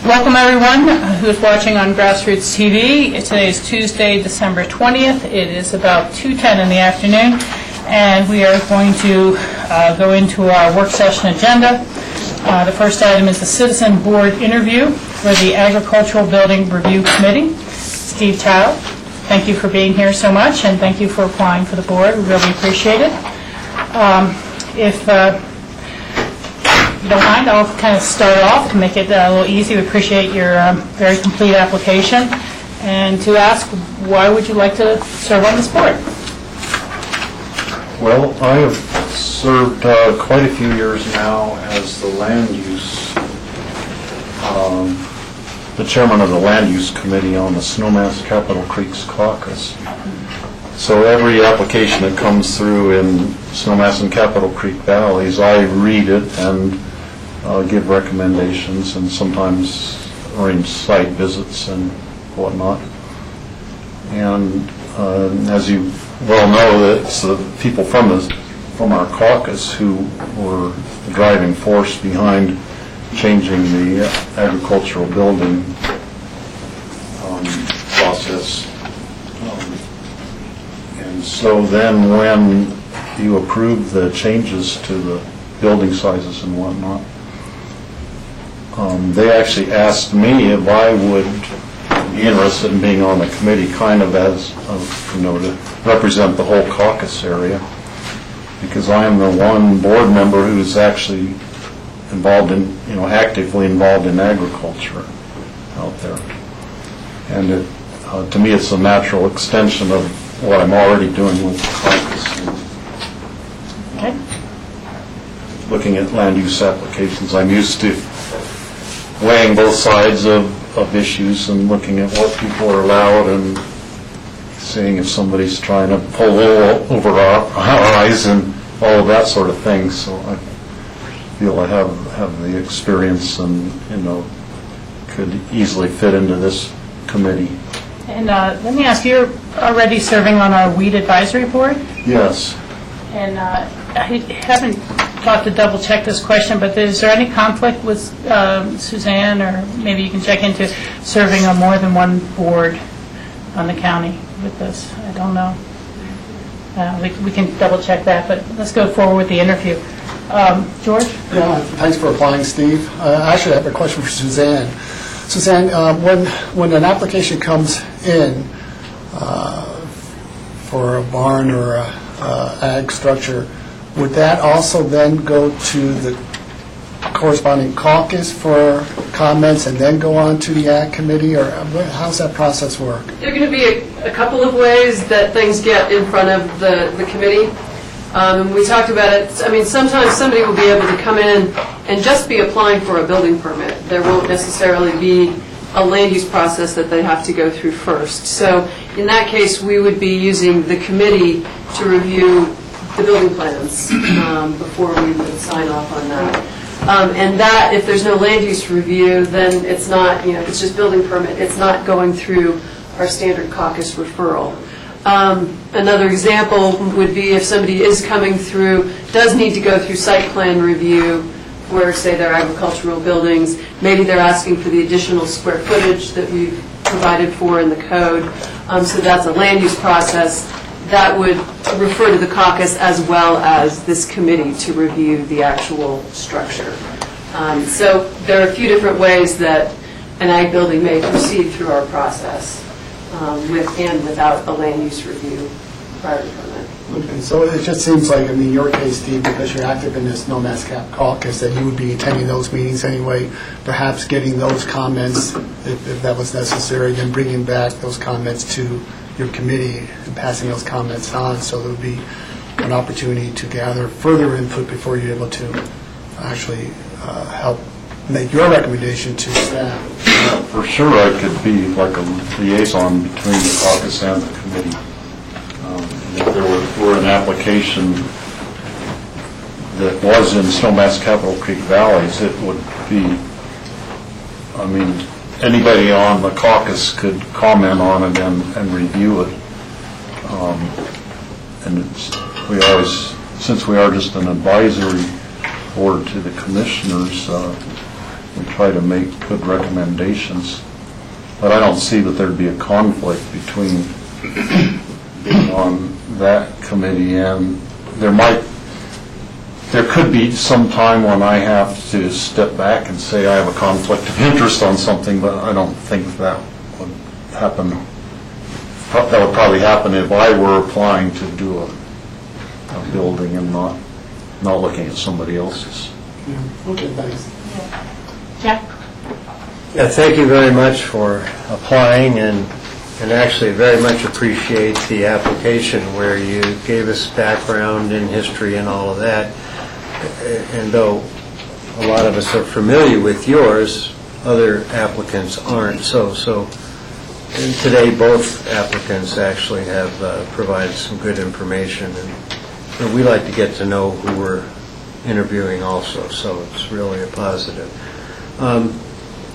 Welcome everyone who's watching on Grassroots TV. Today is Tuesday, December 20th. It is about 2:10 in the afternoon, and we are going to go into our work session agenda. The first item is the Citizen Board interview for the Agricultural Building Review Committee. Steve Tao, thank you for being here so much, and thank you for applying for the board. We really appreciate it. If you don't mind, I'll kind of start off to make it a little easy. We appreciate your very complete application, and to ask, why would you like to serve on this board? Well, I have served quite a few years now as the the chairman of the Land Use Committee on the Snowmass Capitol Creek's caucus. So every application that comes through in Snowmass and Capitol Creek Valleys, I read it and give recommendations, and sometimes arrange site visits and whatnot. And as you well know, it's the people from our caucus who were the driving force behind changing the agricultural building process. And so then when you approve the changes to the building sizes and whatnot, they actually asked me if I would be interested in being on the committee, kind of as, to represent the whole caucus area, because I am the one board member who's actually involved in, actively involved in agriculture out there. And to me, it's a natural extension of what I'm already doing with the caucus. Okay. Looking at land use applications, I'm used to weighing both sides of issues and looking at what people are allowed and seeing if somebody's trying to pull a little over our eyes and all of that sort of thing. So I feel I have the experience and could easily fit into this committee. And let me ask, you're already serving on our weed advisory board? Yes. And I haven't thought to double check this question, but is there any conflict with Suzanne, or maybe you can check into serving on more than one board on the county with this? I don't know. We can double check that, but let's go forward with the interview. George? Yeah, thanks for applying, Steve. Actually, I have a question for Suzanne. Suzanne, when an application comes in for a barn or a ag structure, would that also then go to the corresponding caucus for comments and then go on to the ag committee, or how's that process work? There are going to be a couple of ways that things get in front of the committee. We talked about it. I mean, sometimes somebody will be able to come in and just be applying for a building permit. There won't necessarily be a land use process that they have to go through first. So in that case, we would be using the committee to review the building plans before we would sign off on that. And that, if there's no land use review, then it's not, it's just building permit. It's not going through our standard caucus referral. Another example would be if somebody is coming through, does need to go through site plan review for, say, their agricultural buildings. Maybe they're asking for the additional square footage that we've provided for in the code. So that's a land use process. That would refer to the caucus as well as this committee to review the actual structure. So there are a few different ways that an ag building may proceed through our process, with and without a land use review prior to permit. Okay, so it just seems like, in your case, Steve, because you're active in this Snowmass Cap caucus, that you would be attending those meetings anyway, perhaps getting those comments, if that was necessary, then bringing back those comments to your committee and passing those comments on, so there would be an opportunity to gather further input before you're able to actually help make your recommendation to staff. For sure, I could be like a liaison between the caucus and the committee. If there were an application that was in Snowmass Capitol Creek Valleys, it would be, anybody on the caucus could comment on it and review it. And since we are just an advisory board to the commissioners, we try to make good recommendations. But I don't see that there'd be a conflict between being on that committee and there could be some time when I have to step back and say I have a conflict of interest on something, but I don't think that would happen. That would probably happen if I were applying to do a building and not looking at somebody else's. Yeah. Okay, thanks. Jack? Yeah, thank you very much for applying, and actually very much appreciate the application where you gave us background and history and all of that. And though a lot of us are familiar with yours, other applicants aren't. So and today both applicants actually have provided some good information, and we like to get to know who we're interviewing also, so it's really a positive.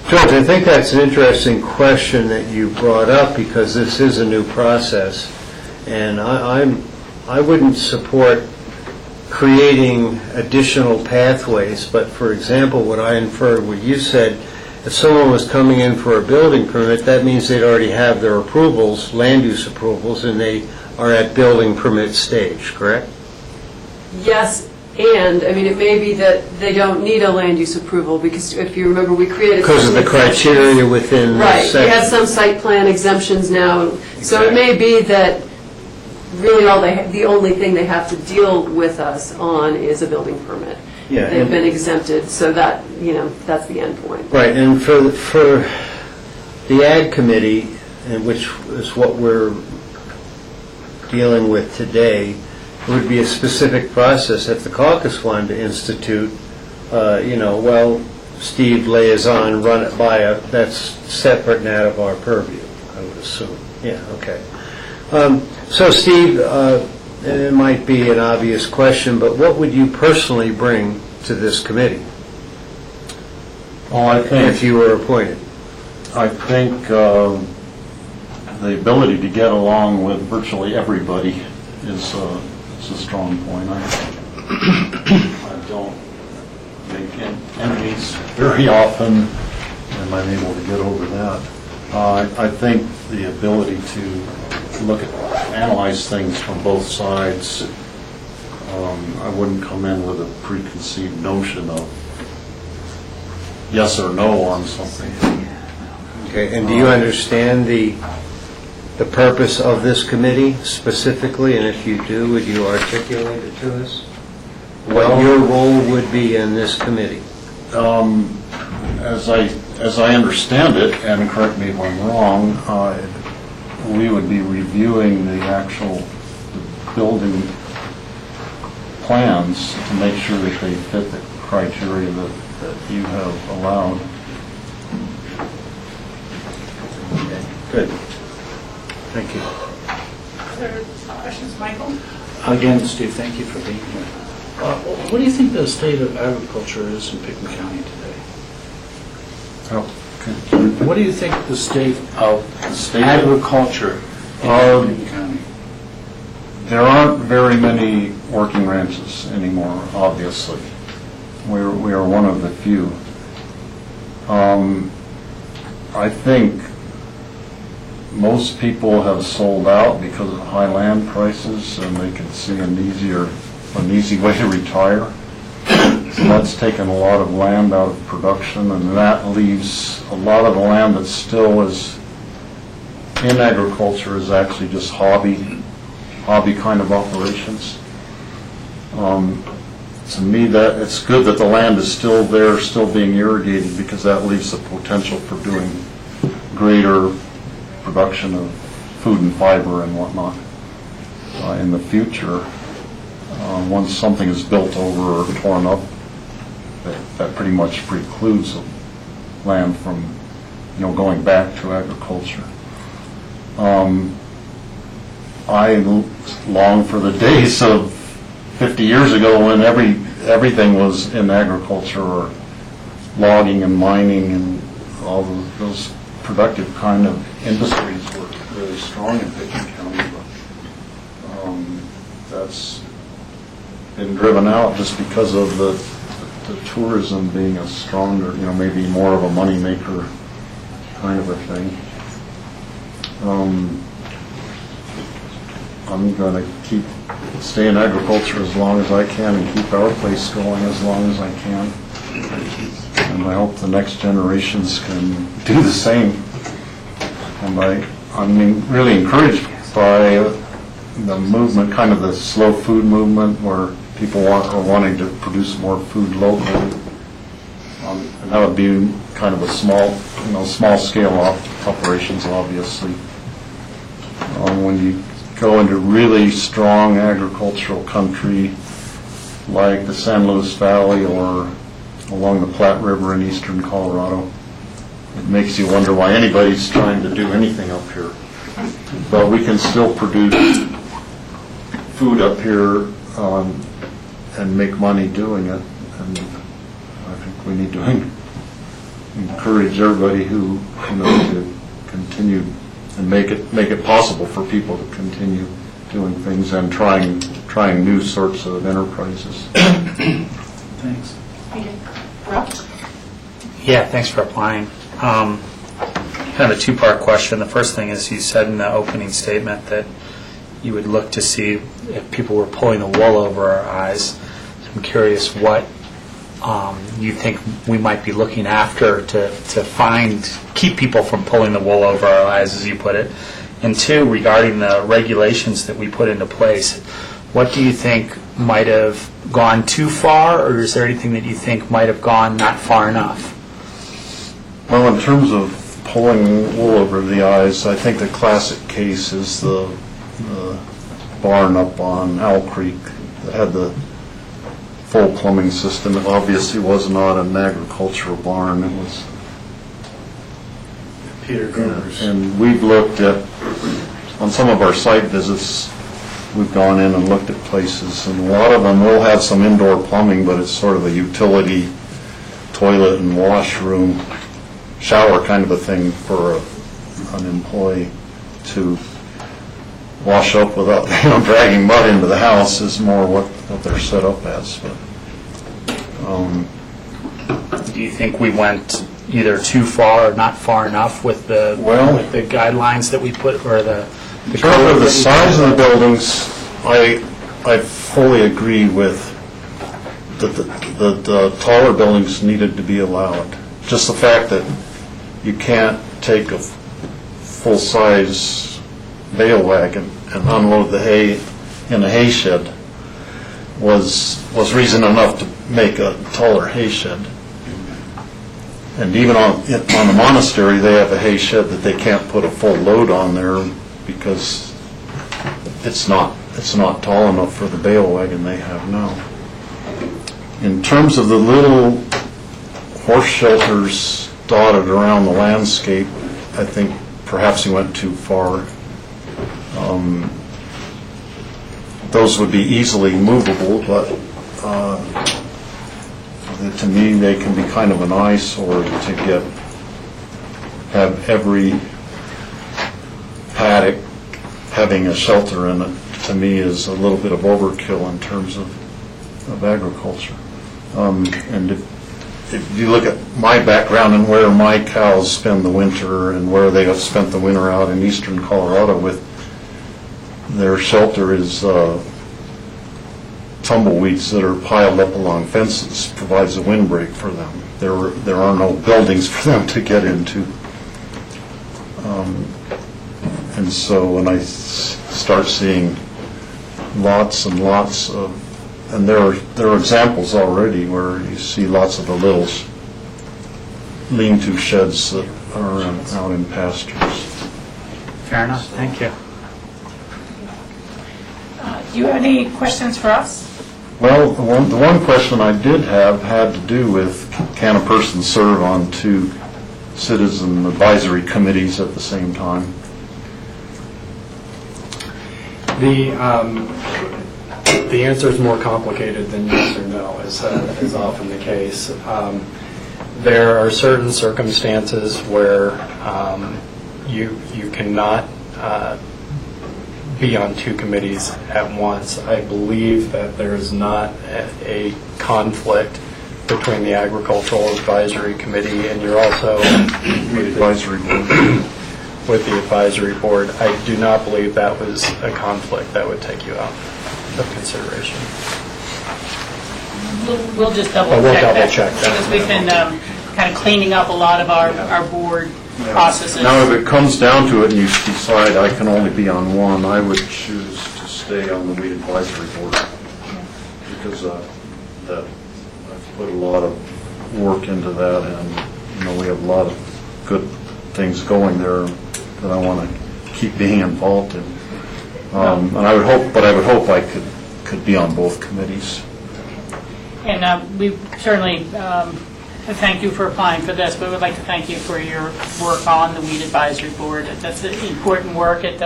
George, I think that's an interesting question that you brought up, because this is a new process, and I wouldn't support creating additional pathways, but for example, what I inferred, what you said, if someone was coming in for a building permit, that means they'd already have their approvals, land use approvals, and they are at building permit stage, correct? Yes, and, I mean, it may be that they don't need a land use approval, because if you remember, we created... Because of the criteria within the right, section. we have some site plan exemptions now, so it may be that really the only thing they have to deal with us on is a building permit. Yeah, They've and- been exempted, so that, that's the end point. Right, and for the Ag Committee, and which is what we're dealing with today, it would be a specific process if the caucus wanted to institute, well, Steve liaison, run it by that's separate and out of our purview, I would assume. Yeah, okay. So Steve, it might be an obvious question, but what would you personally bring to this committee Well, I think if you were appointed? I think the ability to get along with virtually everybody is a strong point. I don't make enemies very often, and I'm able to get over that. I think the ability to analyze things from both sides. I wouldn't come in with a preconceived notion of yes or no on something. Okay, and do you understand the purpose of this committee specifically? And if you do, would you articulate it to us? What your role would be in this committee? As I understand it, and correct me if I'm wrong, we would be reviewing the actual building plans to make sure that they fit the criteria that you have allowed. Good. Thank you. Other questions, Michael? Again, Steve, thank you for being here. What do you think the state of agriculture is in Pickens County today? What do you think the state of agriculture in Pickens County? There aren't very many working ranches anymore, obviously. We are one of the few. I think most people have sold out because of high land prices, and they can see an easy way to retire. So that's taken a lot of land out of production, and that leaves a lot of the land that still is in agriculture is actually just hobby kind of operations. To me, that it's good that the land is still there, still being irrigated, because that leaves the potential for doing greater production of food and fiber and whatnot in the future. Once something is built over or torn up, that pretty much precludes land from going back to agriculture. I long for the days of 50 years ago when everything was in agriculture, or logging and mining and all those productive kind of industries were really strong in Pickens County. But that's been driven out just because of the to tourism being a stronger, maybe more of a moneymaker kind of a thing. I'm going to stay in agriculture as long as I can and keep our place going as long as I can. And I hope the next generations can do the same. And I'm really encouraged by the movement, kind of the slow food movement, where people are wanting to produce more food locally. And that would be kind of a small scale operations, obviously. When you go into really strong agricultural country like the San Luis Valley or along the Platte River in eastern Colorado, it makes you wonder why anybody's trying to do anything up here. But we can still produce food up here and make money doing it. And I think we need to encourage everybody who to continue and make it possible for people to continue doing things and trying new sorts of enterprises. Thanks. Yeah, thanks for applying. Kind of a two-part question. The first thing is, you said in the opening statement that you would look to see if people were pulling the wool over our eyes. I'm curious what you think we might be looking after to keep people from pulling the wool over our eyes, as you put it. And two, regarding the regulations that we put into place, what do you think might have gone too far, or is there anything that you think might have gone not far enough? Well, in terms of pulling wool over the eyes, I think the classic case is the barn up on Owl Creek that had the full plumbing system. It obviously was not an agricultural barn. It was Peter Gruber's. And we've looked at, on some of our site visits, we've gone in and looked at places, and a lot of them will have some indoor plumbing, but it's sort of a utility toilet and washroom, shower kind of a thing for an employee to wash up without dragging mud into the house is more what they're set up as. But, do you think we went either too far or not far enough with the guidelines that we put, or the in terms of the size of the buildings, I fully agree with that the taller buildings needed to be allowed. Just the fact that you can't take a full-size bale wagon and unload the hay in a hay shed was reason enough to make a taller hay shed. And even on the monastery, they have a hay shed that they can't put a full load on there because it's not tall enough for the bale wagon they have now. In terms of the little horse shelters dotted around the landscape, I think perhaps we went too far. Those would be easily movable, but to me they can be kind of an eyesore to have every paddock having a shelter in it. To me is a little bit of overkill in terms of agriculture. And if you look at my background and where my cows spend the winter and where they have spent the winter out in eastern Colorado, with their shelter is tumbleweeds that are piled up along fences, provides a windbreak for them. There are no buildings for them to get into. And so when I start seeing lots and lots of, and there are examples already where you see lots of the little lean-to sheds that are out in pastures. Fair enough, thank you. Do you have any questions for us? Well, the one question I did have had to do with, can a person serve on two citizen advisory committees at the same time? The answer is more complicated than yes or no, is often the case. There are certain circumstances where you cannot be on two committees at once. I believe that there is not a conflict between the Agricultural Advisory Committee and you're also Advisory board. with the advisory board. I do not believe that was a conflict that would take you out of consideration. We'll just double We'll check that. double check that. Because we've been kind of cleaning up a lot of our board processes. Now, if it comes down to it and you decide I can only be on one, I would choose to stay on the weed advisory board. Because I've put a lot of work into that, and we have a lot of good things going there that I want to keep being involved in. And I would hope I could be on both committees. And we certainly thank you for applying for this, but we'd like to thank you for your work on the Weed Advisory Board. That's important work. It's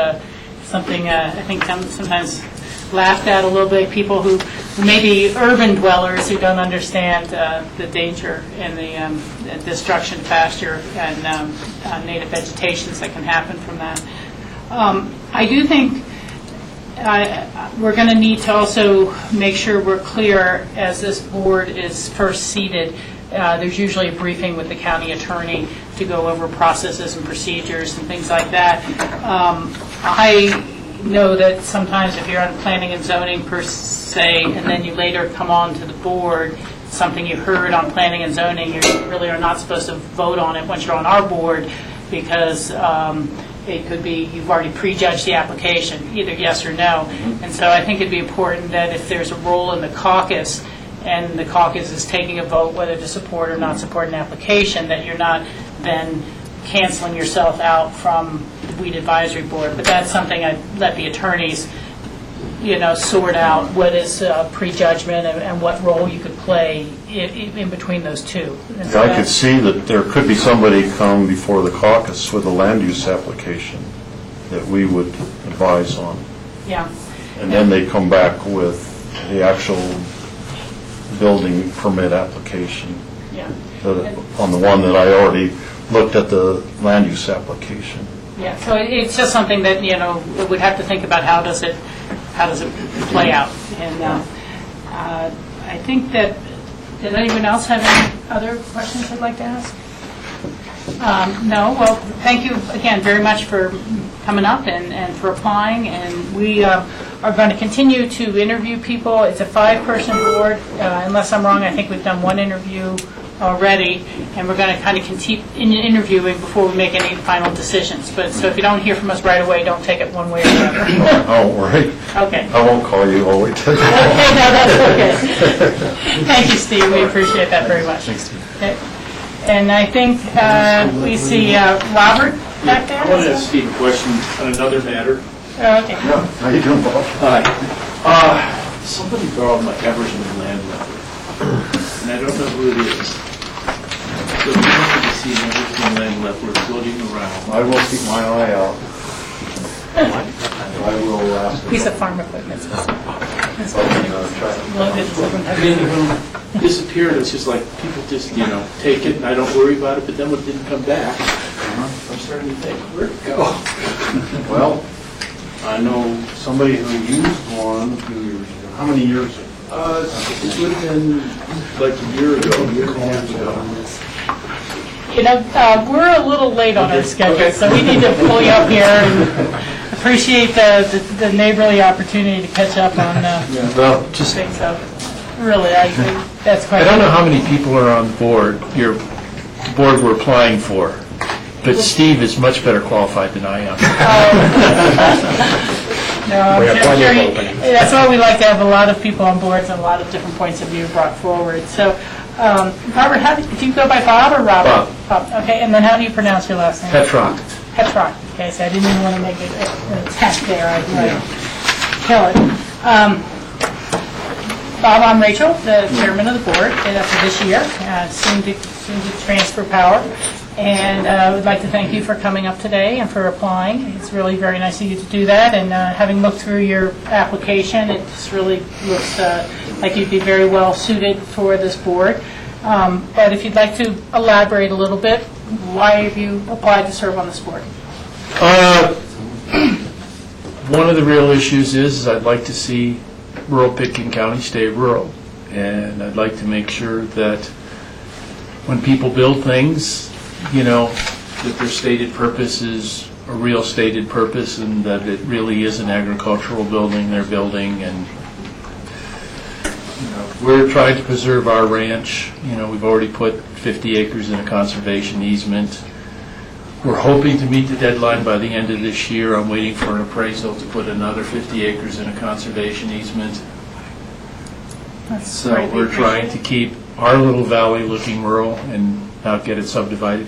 something I think sometimes laughed at a little bit, people who may be urban dwellers who don't understand the danger and the destruction of pasture and native vegetations that can happen from that. I do think we're going to need to also make sure we're clear as this board is first seated. There's usually a briefing with the county attorney to go over processes and procedures and things like that. I know that sometimes if you're on planning and zoning per se, and then you later come on to the board, something you heard on planning and zoning, you really are not supposed to vote on it once you're on our board, because it could be you've already prejudged the application, either yes or no. And so I think it'd be important that if there's a role in the caucus, and the caucus is taking a vote whether to support or not support an application, that you're not then canceling yourself out from the Weed Advisory Board. But that's something I'd let the attorneys, sort out what is prejudgment and what role you could play in between those two. And so I could see that there could be somebody come before the caucus with a land use application that we would advise on. Yeah. And then they come back with the actual building permit application. Yeah. On the one that I already looked at the land use application. Yeah, so it's just something that, we'd have to think about how does it play out. And I think that, did anyone else have any other questions they'd like to ask? No? Well, thank you again very much for coming up and for applying. And we are going to continue to interview people. It's a 5-person board. Unless I'm wrong, I think we've done one interview already, and we're going to kind of continue interviewing before we make any final decisions. But so if you don't hear from us right away, don't take it one way or the other. Oh, right. Okay. I won't call you. I'll wait till you. Okay, no, that's okay. Thank you, Steve. We appreciate that very much. Thanks, Steve. Okay. And I think we see Robert back there. I want to ask Steve a question on another matter. Oh, okay. Yeah. How you doing, Bob? Hi. Somebody borrowed my Everson land letter, and I don't know who it is. So we happen to see an Everson land letter floating around. I will keep my eye out. I will ask. Piece of farm equipment. I mean, when it disappeared, it's just like people just, take it, and I don't worry about it, but then when it didn't come back, I'm starting to think, where'd it go? Well, I know somebody who used one a few years ago. How many years ago? It would have been like a year and a half ago. We're a little late on our schedule, so we need to pull you up here and appreciate the neighborly opportunity to catch up on Well, just, things. So, really, that's quite. I don't know how many people are on board, your board we're applying for, but Steve is much better qualified than I am. No, I'm We have plenty sure of you- openings. that's why we like to have a lot of people on boards and a lot of different points of view brought forward. So, Robert, do you go by Bob or Robert? Bob. Okay, and then how do you pronounce your last name? Petrock. Petrock. Okay, so I didn't even want to make an attack there. I'd kill it. Bob, I'm Rachel, the chairman of the board for this year, soon to transfer power. And I would like to thank you for coming up today and for applying. It's really very nice of you to do that. And having looked through your application, it just really looks like you'd be very well suited for this board. But if you'd like to elaborate a little bit, why have you applied to serve on this board? One of the real issues is I'd like to see rural Pitkin County stay rural. and I'd like to make sure that when people build things, that their stated purpose is a real stated purpose, and that it really is an agricultural building they're building, and we're trying to preserve our ranch. We've already put 50 acres in a conservation easement. We're hoping to meet the deadline by the end of this year. I'm waiting for an appraisal to put another 50 acres in a conservation easement. So we're trying to keep our little valley looking rural and not get it subdivided.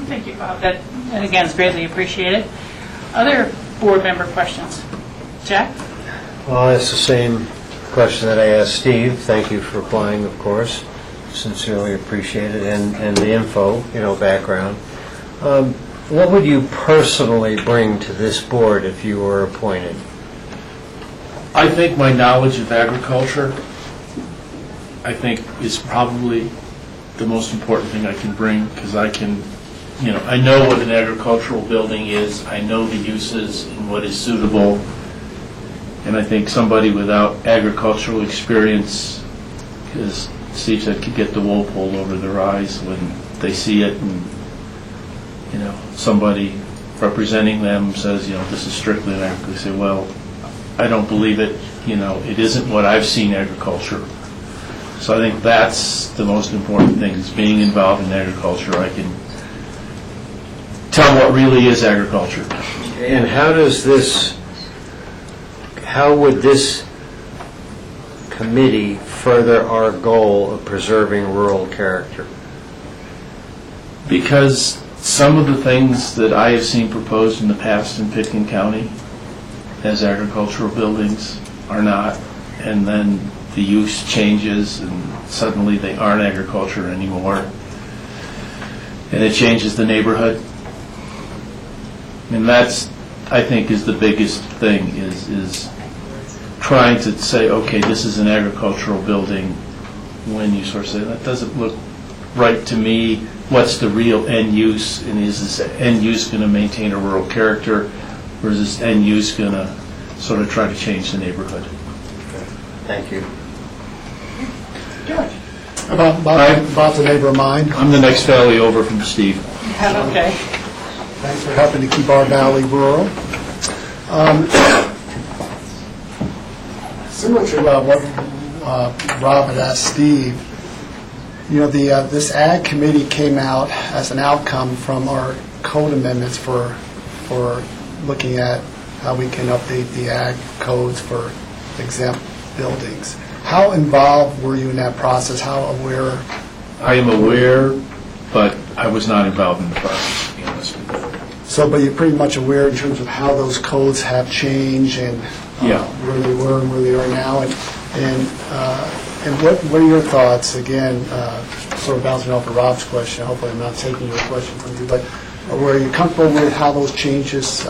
Thank you, Bob. That again, is greatly appreciated. Other board member questions? Jack? Well, it's the same question that I asked Steve. Thank you for applying, of course. Sincerely appreciate it, and the info, background. What would you personally bring to this board if you were appointed? I think my knowledge of agriculture, is probably the most important thing I can bring, because I can, I know what an agricultural building is, I know the uses and what is suitable, and I think somebody without agricultural experience, as Steve said, could get the wool pulled over their eyes when they see it, and somebody representing them says, this is strictly an agriculture. They say, well, I don't believe it. It isn't what I've seen agriculture. So I think that's the most important thing, is being involved in agriculture. I can tell what really is agriculture. And how would this committee further our goal of preserving rural character? Because some of the things that I have seen proposed in the past in Pitkin County as agricultural buildings are not, and then the use changes and suddenly they aren't agriculture anymore, and it changes the neighborhood. And that's, I think, is the biggest thing, is trying to say, okay, this is an agricultural building, when you sort of say, that doesn't look right to me. What's the real end use, and is this end use going to maintain a rural character, or is this end use going to sort of try to change the neighborhood? Thank you. About the neighbor of mine. I'm the next valley over from Steve. Okay. Thanks for helping to keep our valley rural. Similar to what Rob had asked Steve, this ag committee came out as an outcome from our code amendments for looking at how we can update the ag codes for exempt buildings. How involved were you in that process? How aware? I am aware, but I was not involved in the process, to be honest with you. So, but you're pretty much aware in terms of how those codes have changed and where they were and where they are now, and what are your thoughts? Again, sort of bouncing off of Rob's question. Hopefully, I'm not taking your question from you, but were you comfortable with how those changes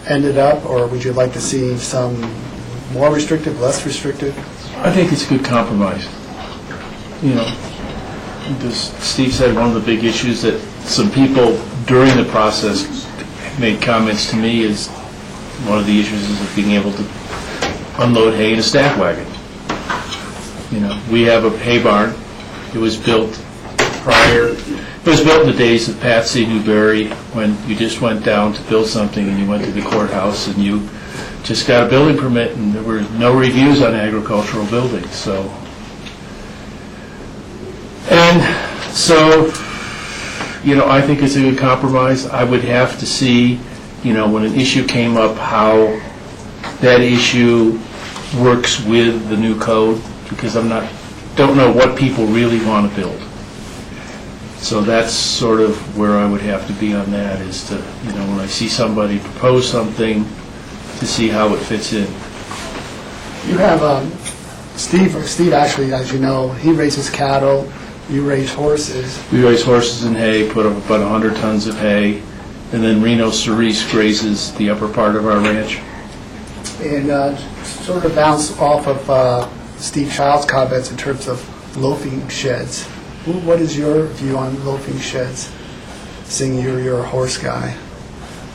ended up, or would you like to see some more restrictive, less restrictive? I think it's a good compromise. As Steve said, one of the big issues that some people during the process made comments to me is one of the issues is being able to unload hay in a stack wagon. We have a hay barn. It was built it was built in the days of Patsy Newberry, when you just went down to build something and you went to the courthouse and you just got a building permit, and there were no reviews on agricultural buildings. So I think it's a good compromise. I would have to see, when an issue came up, how that issue works with the new code, because don't know what people really want to build. So that's sort of where I would have to be on that, is to, when I see somebody propose something, to see how it fits in. You have Steve actually, as you know, he raises cattle, you raise horses. We raise horses and hay, put up about 100 tons of hay, and then Reno cerise grazes the upper part of our ranch. And sort of bounce off of Steve Child's comments in terms of loafing sheds. What is your view on loafing sheds, seeing you're a horse guy?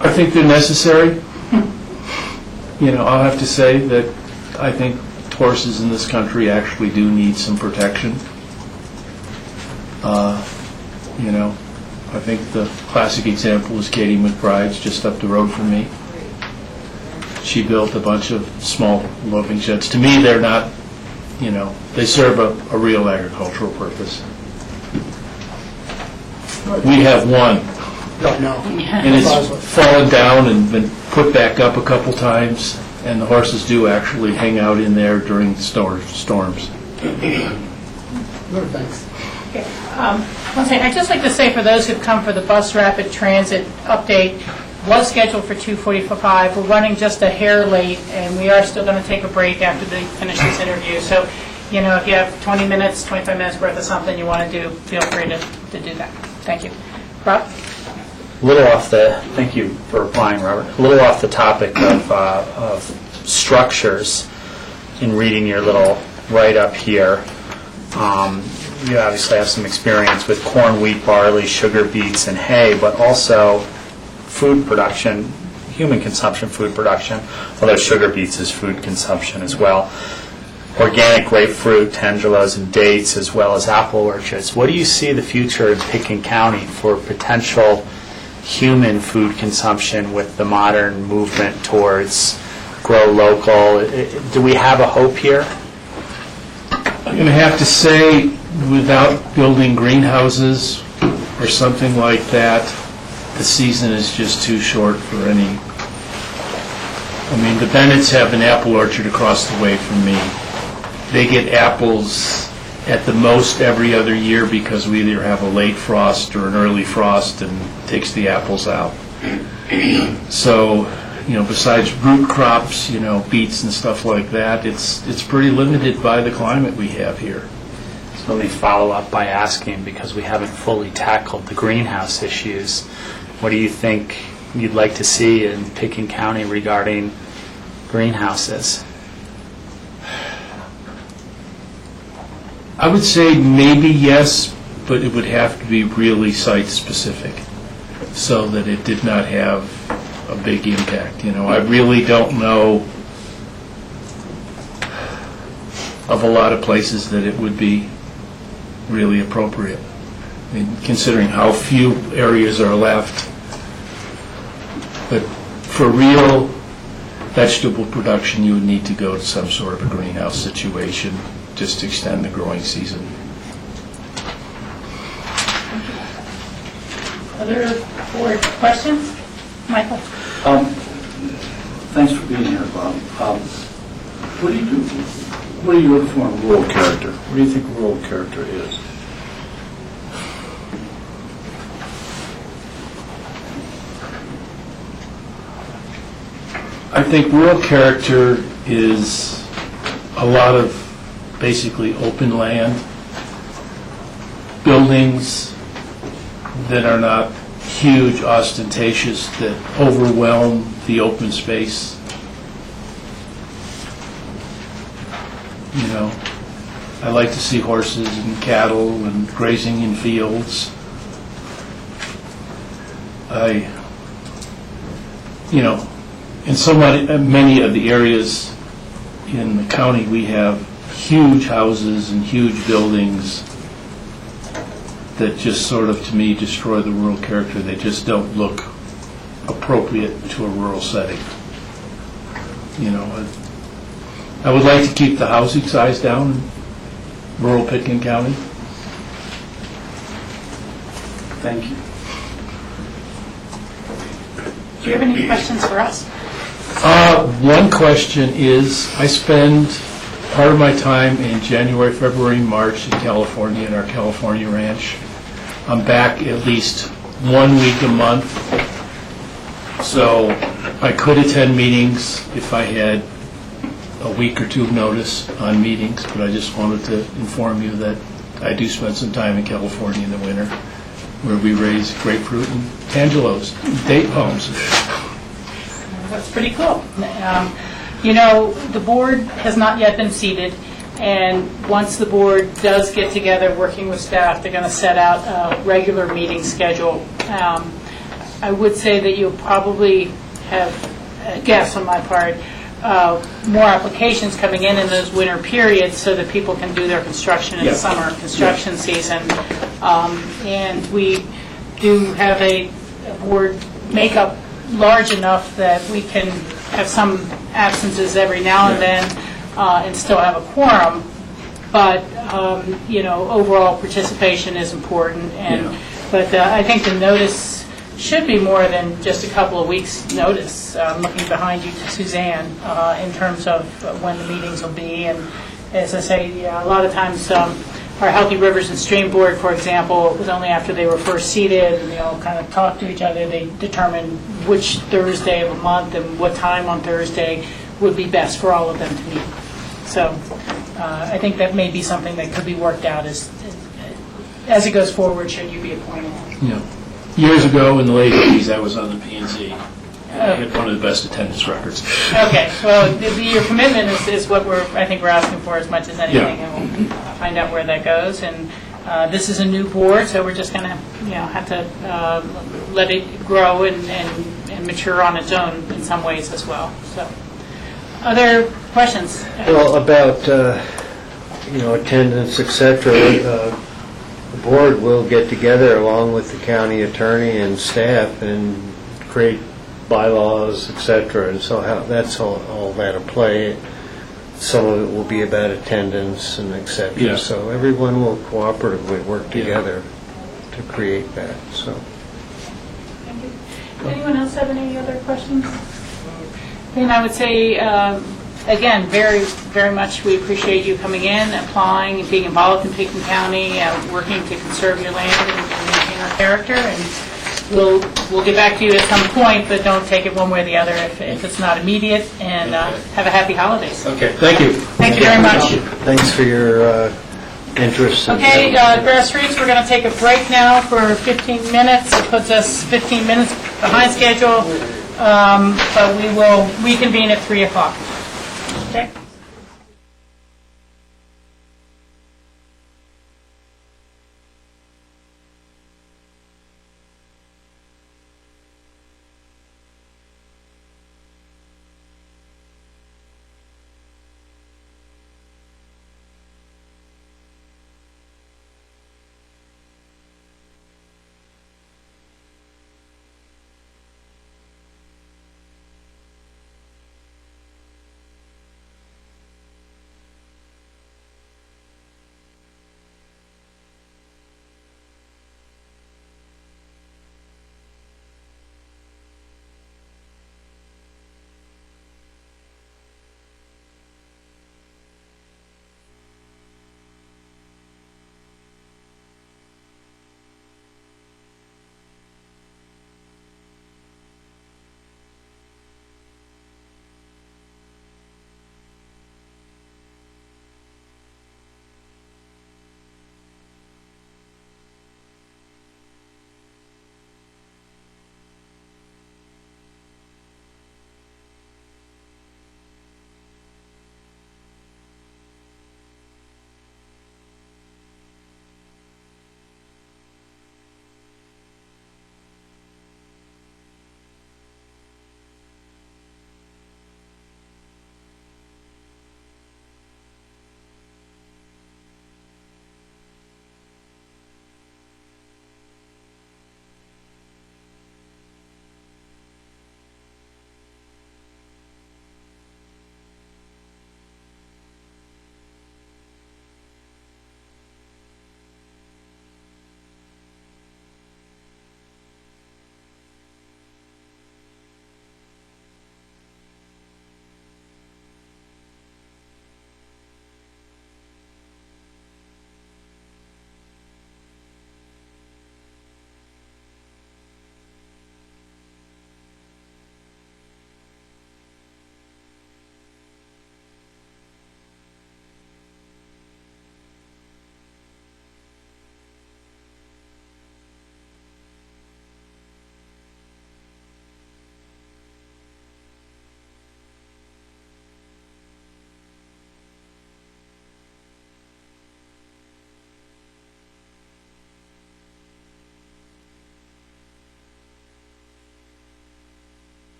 I think they're necessary. I'll have to say that I think horses in this country actually do need some protection. You know, I think the classic example is Katie McBride's just up the road from me. She built a bunch of small loafing sheds. To me, they're not, you know, they serve a real agricultural purpose. We have one, No. and it's fallen down and been put back up a couple times, and the horses do actually hang out in there during storms. Good, thanks. One thing, I'd just like to say for those who've come for the bus rapid transit update, was scheduled for 2:45. We're running just a hair late, and we are still going to take a break after they finish this interview. So, you know, if you have 20 minutes, 25 minutes worth of something you want to do, feel free to do that. Thank you. Rob? Thank you for replying, Robert. A little off the topic of structures, in reading your little write-up here, you obviously have some experience with corn, wheat, barley, sugar beets, and hay, but also food production, human consumption food production, although sugar beets is food consumption as well. Organic grapefruit, tangelos, and dates, as well as apple orchards. What do you see the future in Pickens County for potential human food consumption with the modern movement towards grow local? Do we have a hope here? I'm going to have to say, without building greenhouses or something like that, the season is just too short for any. I mean, the Bennetts have an apple orchard across the way from me. They get apples at the most every other year because we either have a late frost or an early frost and takes the apples out. So, you know, besides root crops, you know, beets and stuff like that, it's pretty limited by the climate we have here. So let me follow up by asking, because we haven't fully tackled the greenhouse issues, what do you think you'd like to see in Pickens County regarding greenhouses? I would say maybe yes, but it would have to be really site-specific so that it did not have a big impact. You know, I really don't know of a lot of places that it would be really appropriate. I mean, considering how few areas are left. But for real vegetable production, you would need to go to some sort of a greenhouse situation just to extend the growing season. Other board questions? Michael? Thanks for being here, Bob. What do you do? What do you look for in rural character? What do you think rural character is? I think rural character is a lot of basically open land, buildings that are not huge, ostentatious, that overwhelm the open space. You know, I like to see horses and cattle and grazing in fields. You know, in so many of the areas in the county, we have huge houses and huge buildings that just sort of, to me, destroy the rural character. They just don't look appropriate to a rural setting. You know, I would like to keep the housing size down in rural Pickens County. Thank you. Do you have any questions for us? One question is, I spend part of my time in January, February, March in California, in our California ranch. I'm back at least 1 week a month, so I could attend meetings if I had a week or two of notice on meetings, but I just wanted to inform you that I do spend some time in California in the winter, where we raise grapefruit and tangelos, date palms. That's pretty cool. You know, the board has not yet been seated, and once the board does get together, working with staff, they're going to set out a regular meeting schedule. I would say that you'll probably have, a guess on my part, more applications coming in those winter periods so that people can do their construction in the summer construction season. And we do have a board makeup large enough that we can have some absences every now and then and still have a quorum. But, overall participation is important. But I think the notice should be more than just a couple of weeks' notice. Looking behind you to Suzanne in terms of when the meetings will be. And as I say, a lot of times our Healthy Rivers and Stream Board, for example, it was only after they were first seated and they all kind of talked to each other, they determined which Thursday of the month and what time on Thursday would be best for all of them to meet. So I think that may be something that could be worked out as it goes forward, should you be appointed. Years ago, in the late 80s, I was on the P&Z. I had one of the best attendance records. Okay, well, your commitment is what I think we're asking for as much as anything, and we'll find out where that goes. And this is a new board, so we're just going to, have to let it grow and mature on its own in some ways as well. So, other questions? Well, about, attendance, et cetera, the board will get together along with the county attorney and staff and create bylaws, et cetera, and so that's all that'll play. Some of it will be about attendance and et cetera. Yeah. So everyone will cooperatively work together to create that. So. Thank you. Does anyone else have any other questions? Then I would say, again, very, very much we appreciate you coming in, applying, and being involved in Pickton County, working to conserve your land and maintain our character. And we'll get back to you at some point, but don't take it one way or the other if it's not immediate. And have a happy holidays. Okay, thank you. Thank you very much. Thanks for your interest. Okay, grassroots, we're going to take a break now for 15 minutes. It puts us 15 minutes behind schedule, but we will reconvene at 3 o'clock. Okay.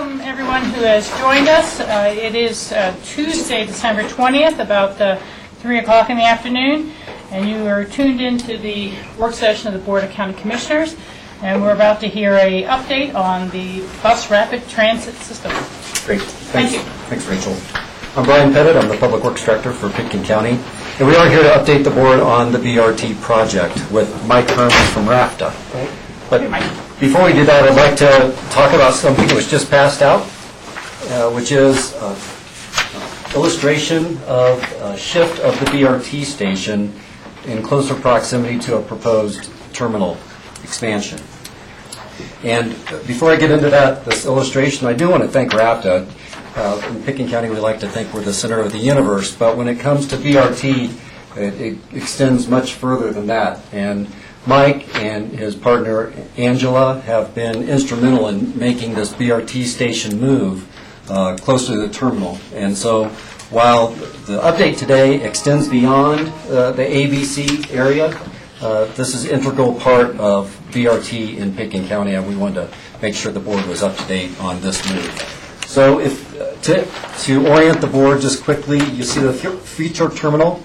welcome everyone who has joined us. It is Tuesday, December 20th, about 3 o'clock in the afternoon, and you are tuned into the work session of the Board of County Commissioners, and we're about to hear an update on the bus rapid transit system. Great. Thank you. Thanks, Rachel. I'm Brian Pettit. I'm the Public Works Director for Pitkin County, and we are here to update the board on the BRT project with Mike Herman from RAFTA. But before we do that, I'd like to talk about something that was just passed out, which is illustration of a shift of the BRT station in closer proximity to a proposed terminal expansion. And before I get into this illustration, I do want to thank RAFTA. In Pitkin County, we like to think we're the center of the universe, but when it comes to BRT, it extends much further than that. And Mike and his partner Angela have been instrumental in making this BRT station move closer to the terminal. And so while the update today extends beyond the ABC area, this is an integral part of BRT in Pitkin County, and we wanted to make sure the board was up to date on this move. So if to orient the board just quickly, you see the future terminal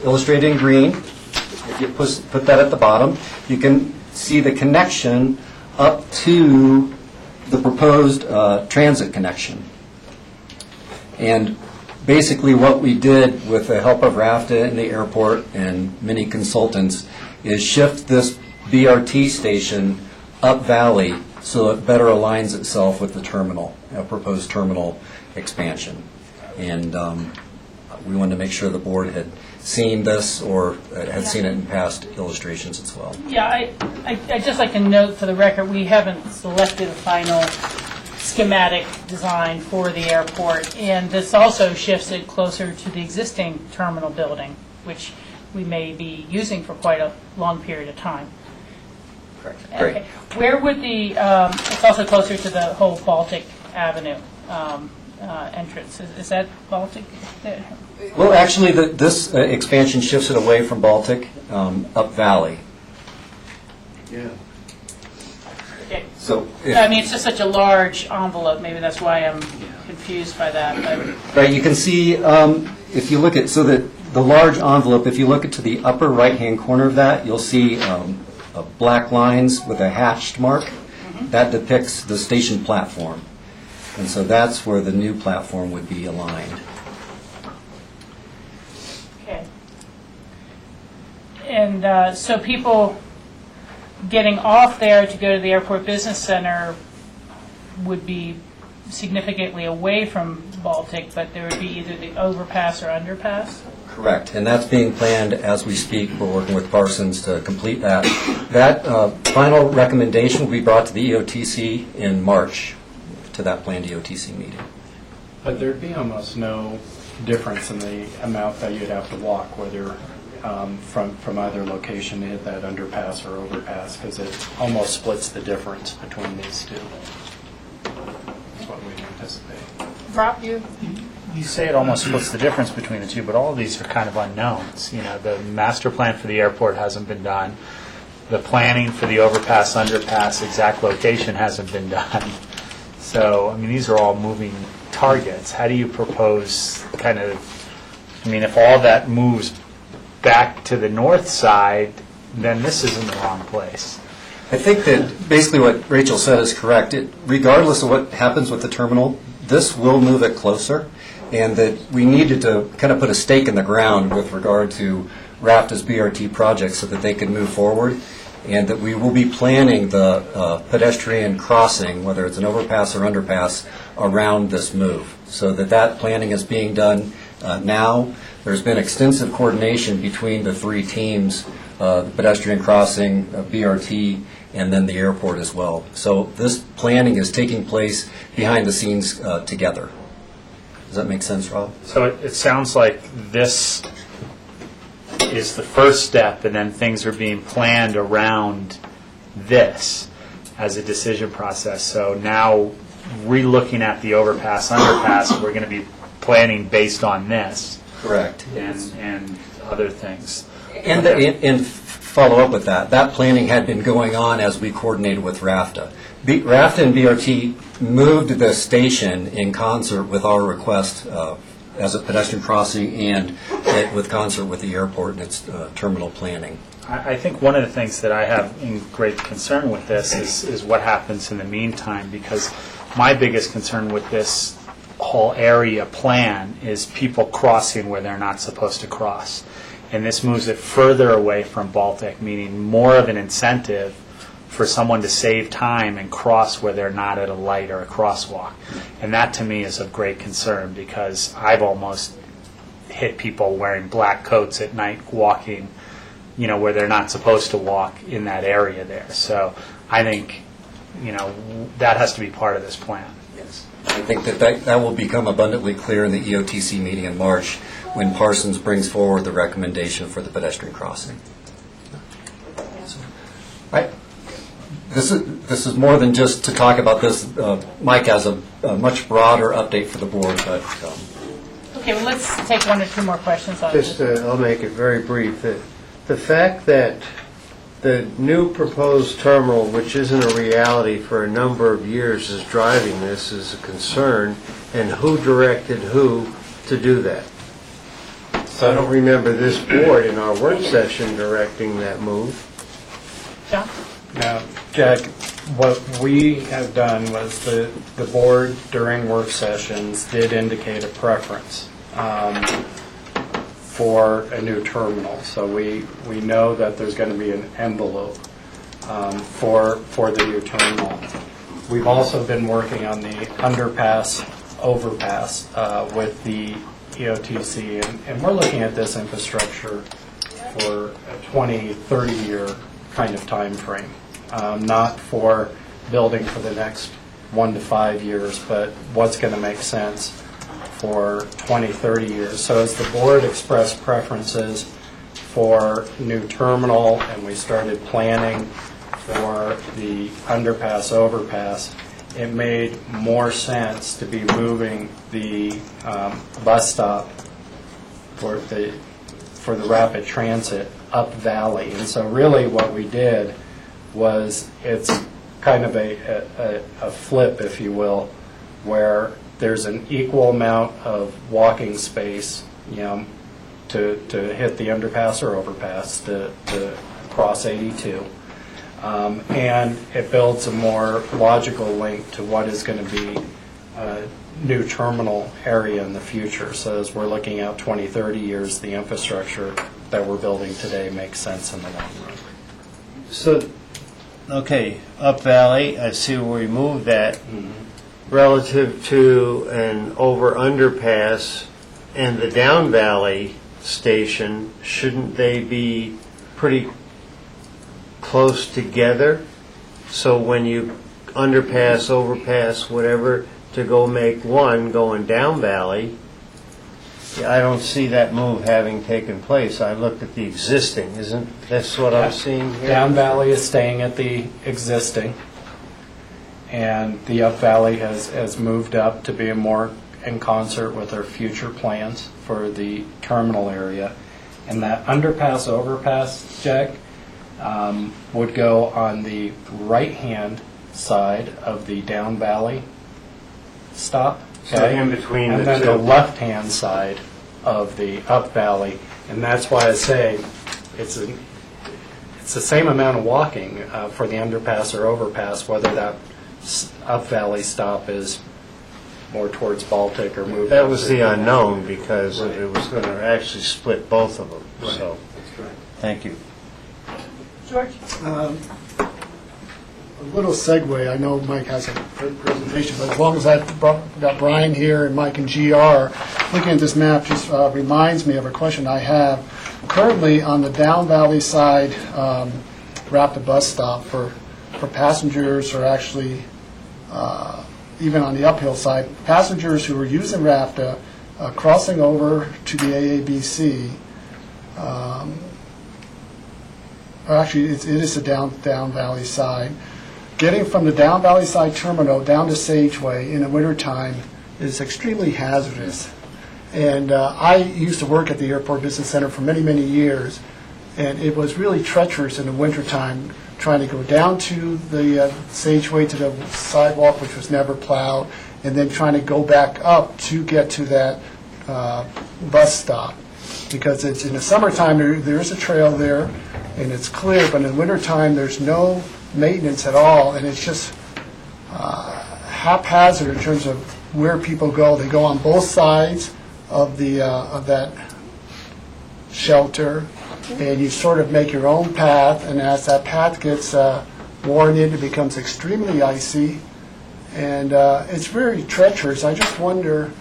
illustrated in green. If you put that at the bottom, you can see the connection up to the proposed transit connection. And basically what we did with the help of RAFTA and the airport and many consultants is shift this BRT station up valley so it better aligns itself with the terminal, a proposed terminal expansion. And we wanted to make sure the board had seen this or had seen it in past illustrations as well. Yeah, I'd just like to note for the record, we haven't selected a final schematic design for the airport, and this also shifts it closer to the existing terminal building, which we may be using for quite a long period of time. Correct. Great. Okay. Where would the, it's also closer to the whole Baltic Avenue entrance. Is that Baltic? Well, actually, this expansion shifts it away from Baltic up valley. Yeah. Okay. So, I mean, it's just such a large envelope. Maybe that's why I'm confused by that. right, you can see if you look at the large envelope. If you look to the upper right-hand corner of that, you'll see black lines with a hatched mark. Mm-hmm. That depicts the station platform, and so that's where the new platform would be aligned. Okay. And so people getting off there to go to the Airport Business Center would be significantly away from Baltic, but there would be either the overpass or underpass? Correct, and that's being planned as we speak. We're working with Parsons to complete that. That final recommendation will be brought to the EOTC in March, to that planned EOTC meeting. But there'd be almost no difference in the amount that you'd have to walk, whether from either location to hit that underpass or overpass, because it almost splits the difference between these two. That's what we anticipate. Rob, you? You say it almost splits the difference between the two, but all of these are kind of unknowns. You know, the master plan for the airport hasn't been done. The planning for the overpass, underpass, exact location hasn't been done. So, I mean, these are all moving targets. How do you propose kind of, I mean, if all that moves back to the north side, then this is in the wrong place. I think that basically what Rachel said is correct. Regardless of what happens with the terminal, this will move it closer, and that we needed to kind of put a stake in the ground with regard to RAFTA's BRT project so that they can move forward, and that we will be planning the pedestrian crossing, whether it's an overpass or underpass, around this move, so that planning is being done now. There's been extensive coordination between the three teams, the pedestrian crossing, BRT, and then the airport as well. So this planning is taking place behind the scenes together. Does that make sense, Rob? So it sounds like this is the first step, and then things are being planned around this as a decision process. So now, re-looking at the overpass, underpass, we're going to be planning based on this. Correct. And other things. And follow up with that. That planning had been going on as we coordinated with RAFTA. RAFTA and BRT moved the station in concert with our request as a pedestrian crossing and with concert with the airport and its terminal planning. I think one of the things that I have in great concern with this is what happens in the meantime, because my biggest concern with this whole area plan is people crossing where they're not supposed to cross. And this moves it further away from Baltic, meaning more of an incentive for someone to save time and cross where they're not at a light or a crosswalk. And that to me is of great concern, because I've almost hit people wearing black coats at night walking, where they're not supposed to walk in that area there. So I think, that has to be part of this plan. Yes. I think that will become abundantly clear in the EOTC meeting in March when Parsons brings forward the recommendation for the pedestrian crossing. This is more than just to talk about this. Mike has a much broader update for the board, but... Okay, well, let's take one or two more questions on this. I'll make it very brief. The fact that the new proposed terminal, which isn't a reality for a number of years, is driving this is a concern, and who directed who to do that? So I don't remember this board in our work session directing that move. John? Now, Jack, what we have done was the board during work sessions did indicate a preference for a new terminal. So we know that there's going to be an envelope for the new terminal. We've also been working on the underpass, overpass with the EOTC, and we're looking at this infrastructure for a 20, 30-year kind of time frame. Not for building for the next 1 to 5 years, but what's going to make sense for 20, 30 years. So as the board expressed preferences for new terminal and we started planning for the underpass, overpass, it made more sense to be moving the bus stop for the rapid transit up valley. And so really what we did was, it's kind of a flip, if you will, where there's an equal amount of walking space, to hit the underpass or overpass to cross 82. And it builds a more logical link to what is going to be a new terminal area in the future. So as we're looking out 20, 30 years, the infrastructure that we're building today makes sense in the long run. So, okay, up valley, I see where we moved that. Relative to an over underpass and the down valley station, shouldn't they be pretty close together? So when you underpass, overpass, whatever, to go make one going down valley, I don't see that move having taken place. I looked at the existing. Isn't that's what I'm seeing here? Down valley is staying at the existing, and the up valley has moved up to be more in concert with our future plans for the terminal area. And that underpass, overpass, Jack, would go on the right-hand side of the down valley stop. So in between and the then two. the left-hand side of the up valley. And that's why I say it's the same amount of walking for the underpass or overpass, whether that up valley stop is more towards Baltic or moved. That was the unknown, because it was going to actually split both of them. So, thank you. George? A little segue, I know Mike has a presentation, but as long as I've got Brian here and Mike and GR, looking at this map just reminds me of a question I have. Currently, on the down valley side, RAPTA bus stop for passengers, or actually even on the uphill side, passengers who are using RAPTA crossing over to the AABC, actually it is the down valley side. Getting from the down valley side terminal down to Sageway in the wintertime is extremely hazardous. And I used to work at the Airport Business Center for many, many years, and it was really treacherous in the wintertime trying to go down to the Sageway to the sidewalk, which was never plowed, and then trying to go back up to get to that bus stop. Because it's in the summertime, there is a trail there, and it's clear, but in the wintertime, there's no maintenance at all, and it's just haphazard in terms of where people go. They go on both sides of that shelter, and you sort of make your own path, and as that path gets worn in, it becomes extremely icy, and it's very treacherous. I just wonder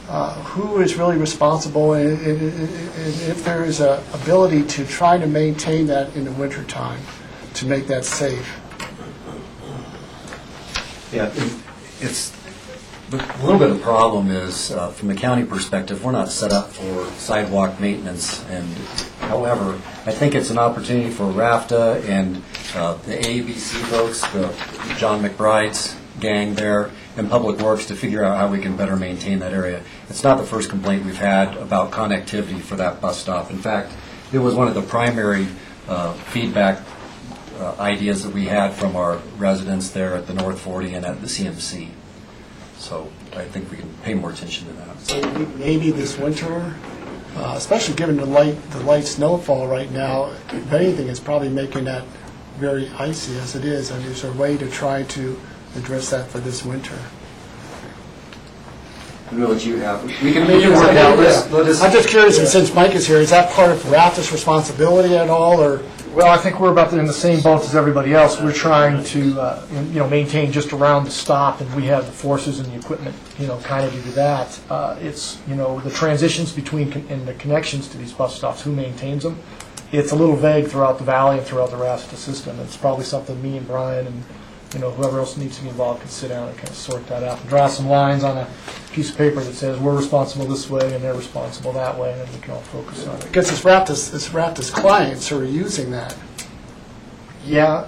who is really responsible, and if there is an ability to try to maintain that in the wintertime to make that safe. Yeah, it's a little bit of the problem is, from the county perspective, we're not set up for sidewalk maintenance. And however, I think it's an opportunity for RAFTA and the AABC folks, John McBride's gang there, and Public Works to figure out how we can better maintain that area. It's not the first complaint we've had about connectivity for that bus stop. In fact, it was one of the primary feedback ideas that we had from our residents there at the North 40 and at the CMC. So I think we can pay more attention to that. So maybe this winter, especially given the light snowfall right now, if anything, it's probably making that very icy as it is. And is there a way to try to address that for this winter? I don't know what you have. We can maybe work out this. I'm just curious, and since Mike is here, is that part of RAFTA's responsibility at all, or? Well, I think we're about in the same boat as everybody else. We're trying to, maintain just around the stop, and we have the forces and the equipment, kind of to do that. It's, the transitions between and the connections to these bus stops, who maintains them. It's a little vague throughout the valley and throughout the RAFTA system. It's probably something me and Brian and whoever else needs to be involved can sit down and kind of sort that out and draw some lines on a piece of paper that says we're responsible this way and they're responsible that way, and then we can all focus on it. Because it's RAFTA's clients who are using that. Yeah,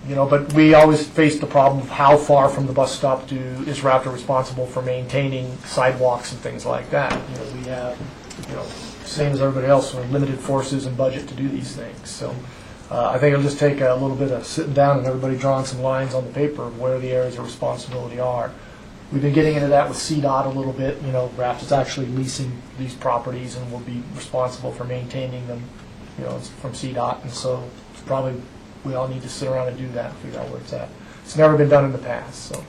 but we always face the problem of how far from the bus stop is RAFTA responsible for maintaining sidewalks and things like that. We have, same as everybody else, we're limited forces and budget to do these things. So I think it'll just take a little bit of sitting down and everybody drawing some lines on the paper of where the areas of responsibility are. We've been getting into that with CDOT a little bit. RAFTA's actually leasing these properties and will be responsible for maintaining them, from CDOT. And so it's probably we all need to sit around and do that and figure out where it's at. It's never been done in the past. So.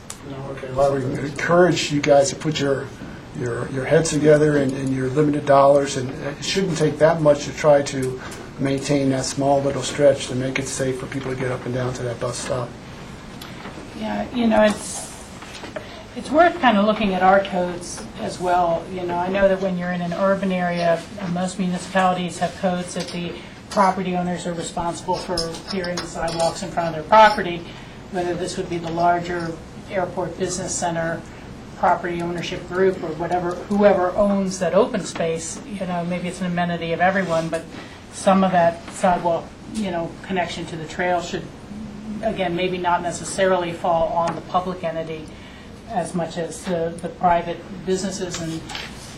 Okay. Well, we encourage you guys to put your heads together and your limited dollars, and it shouldn't take that much to try to maintain that small little stretch to make it safe for people to get up and down to that bus stop. Yeah, it's worth kind of looking at our codes as well. I know that when you're in an urban area, most municipalities have codes that the property owners are responsible for clearing the sidewalks in front of their property, whether this would be the larger airport business center property ownership group or whoever owns that open space. Maybe it's an amenity of everyone, but some of that sidewalk, connection to the trail should, again, maybe not necessarily fall on the public entity as much as the private businesses and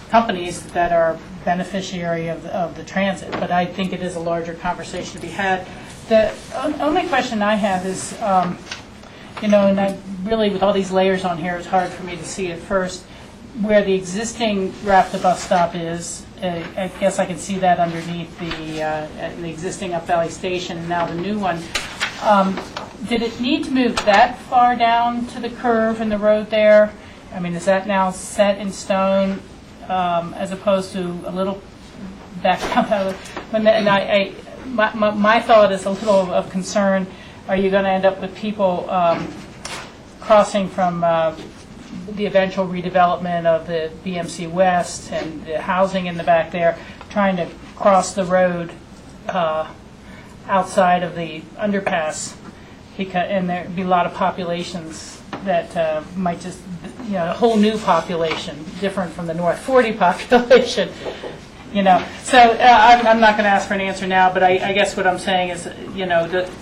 companies that are beneficiary of the transit. But I think it is a larger conversation to be had. The only question I have is, and I really, with all these layers on here, it's hard for me to see at first where the existing RAFTA bus stop is. I guess I can see that underneath the existing Up Valley Station and now the new one. Did it need to move that far down to the curve in the road there? I mean, is that now set in stone as opposed to a little back down? My thought is a little of concern. Are you going to end up with people crossing from the eventual redevelopment of the BMC West and the housing in the back there, trying to cross the road outside of the underpass, and there'd be a lot of populations that might just, a whole new population, different from the North 40 population, So I'm not going to ask for an answer now, but I guess what I'm saying is,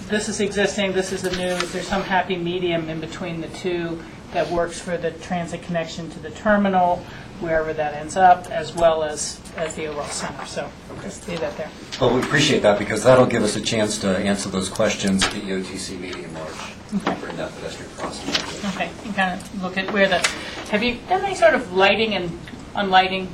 this is existing, this is the new. Is there some happy medium in between the two that works for the transit connection to the terminal, wherever that ends up, as well as the overall center. So just leave that there. Well, we appreciate that because that'll give us a chance to answer those questions at the EOTC meeting in March. Bring that pedestrian crossing. Okay, you kind of look at where the, have you done any sort of lighting and unlighting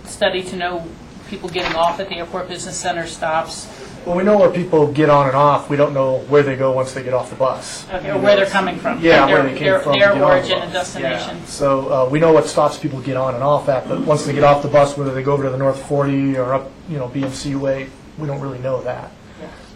study to know people getting off at the Airport Business Center stops? Well, we know where people get on and off. We don't know where they go once they get off the bus. Okay, or where they're coming from. Yeah, their, where they came from. to Their get on the origin bus. and destination. Yeah. So we know what stops people get on and off at, but once they get off the bus, whether they go over to the North 40 or up, BMC way, we don't really know that.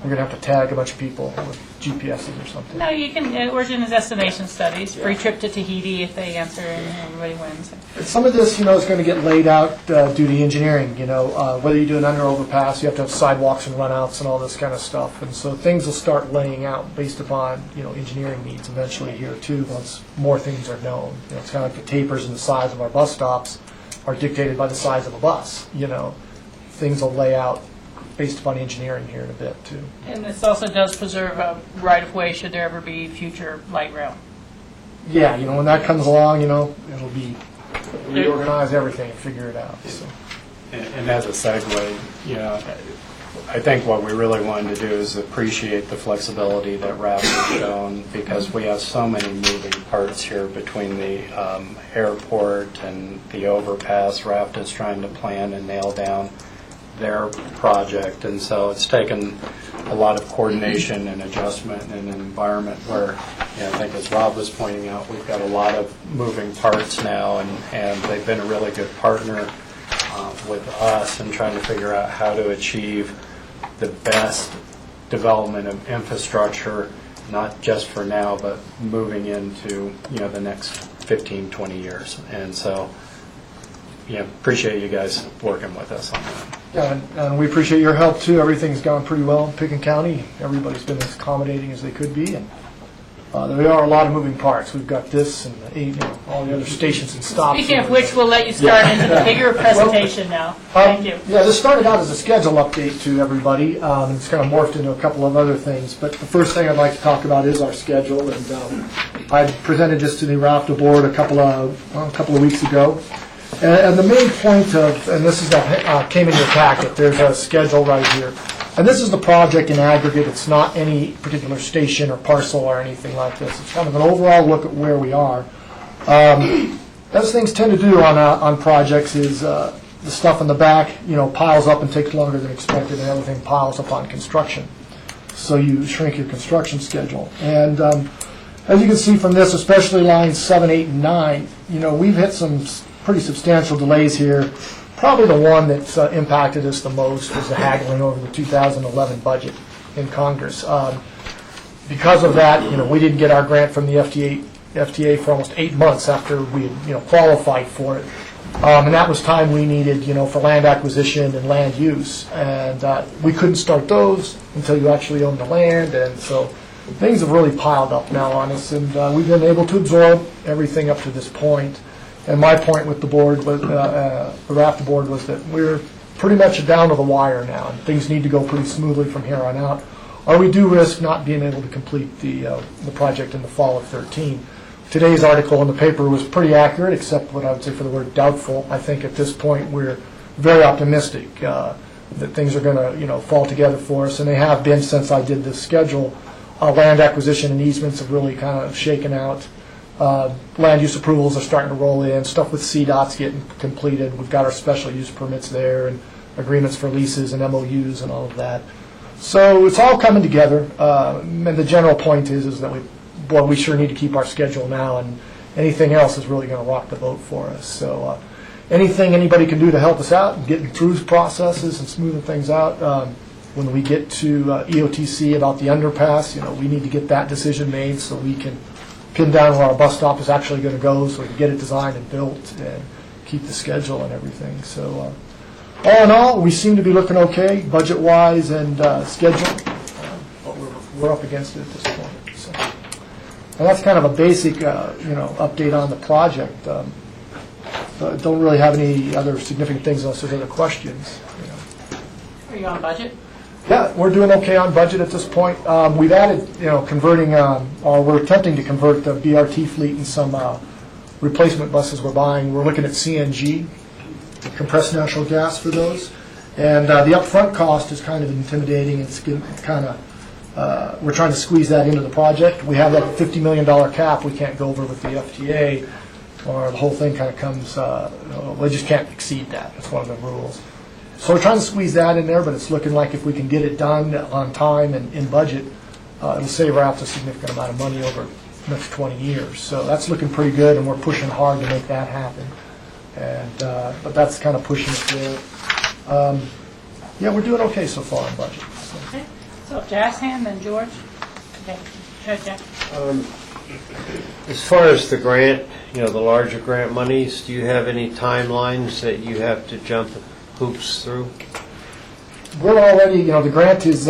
We're going to have to tag a bunch of people with GPSs or something. No, you can, origin and destination studies, free trip to Tahiti if they answer and everybody wins. Some of this, is going to get laid out due to engineering, whether you do an under overpass, you have to have sidewalks and runouts and all this kind of stuff. And so things will start laying out based upon, engineering needs eventually here too, once more things are known. It's kind of like the tapers and the size of our bus stops are dictated by the size of a bus, Things will lay out based upon engineering here in a bit too. And this also does preserve a right-of-way should there ever be future light rail. Yeah, when that comes along, it'll be reorganize everything and figure it out. So. And as a segue, I think what we really wanted to do is appreciate the flexibility that RAF has shown, because we have so many moving parts here between the airport and the overpass. RAF is trying to plan and nail down their project, and so it's taken a lot of coordination and adjustment in an environment where, I think as Rob was pointing out, we've got a lot of moving parts now, and they've been a really good partner with us in trying to figure out how to achieve the best development of infrastructure, not just for now, but moving into, the next 15, 20 years. And so, appreciate you guys working with us on that. Yeah, and we appreciate your help too. Everything's gone pretty well in Pickens County. Everybody's been as accommodating as they could be, and there are a lot of moving parts. We've got this and all the other stations and stops. Speaking of which, we'll let you start into the bigger presentation now. Thank you. Yeah, this started out as a schedule update to everybody. It's kind of morphed into a couple of other things, but the first thing I'd like to talk about is our schedule. And I presented this to the RAFTA board a couple of weeks ago. And the main point of, and this is came in your packet, there's a schedule right here. And this is the project in aggregate. It's not any particular station or parcel or anything like this. It's kind of an overall look at where we are. As things tend to do on projects is the stuff in the back, piles up and takes longer than expected, and everything piles up on construction. So you shrink your construction schedule. And as you can see from this, especially lines 7, 8, and 9, we've hit some pretty substantial delays here. Probably the one that's impacted us the most was the haggling over the 2011 budget in Congress. Because of that, we didn't get our grant from the FTA for almost 8 months after we had, qualified for it. And that was time we needed, for land acquisition and land use. And we couldn't start those until you actually own the land. And so things have really piled up now on us. And we've been able to absorb everything up to this point. And my point with the board, was, the RAFTA board, was that we're pretty much down to the wire now, and things need to go pretty smoothly from here on out, or we do risk not being able to complete the project in the fall of 2013. Today's article in the paper was pretty accurate, except what I would say for the word doubtful. I think at this point we're very optimistic that things are going to fall together for us, and they have been since I did this schedule. Land acquisition and easements have really kind of shaken out. Land use approvals are starting to roll in. Stuff with CDOT's getting completed. We've got our special use permits there and agreements for leases and MOUs and all of that. So it's all coming together. And the general point is that we sure need to keep our schedule now, and anything else is really going to rock the boat for us. So anything anybody can do to help us out and getting through processes and smoothing things out. When we get to EOTC about the underpass, we need to get that decision made so we can pin down where our bus stop is actually going to go, so we can get it designed and built and keep the schedule and everything. So all in all, we seem to be looking okay, budget-wise and schedule, but we're up against it at this point. So, and that's kind of a basic, update on the project. Don't really have any other significant things unless there's other questions. Are you on budget? Yeah, we're doing okay on budget at this point. We've added, converting, or we're attempting to convert the BRT fleet and some replacement buses we're buying, we're looking at CNG, compressed natural gas for those. And the upfront cost is kind of intimidating. It's kind of, we're trying to squeeze that into the project. We have that $50 million cap we can't go over with the FTA, or the whole thing kind of comes, we just can't exceed that. It's one of the rules. So we're trying to squeeze that in there, but it's looking like if we can get it done on time and in budget, it'll save Raft a significant amount of money over the next 20 years. So that's looking pretty good, and we're pushing hard to make that happen. And but that's kind of pushing it there. Yeah, we're doing okay so far in budget. So. Okay. So Jackson, then George. Okay. Go ahead, Jack. As far as the grant, the larger grant monies, do you have any timelines that you have to jump hoops through? We're already, the grant has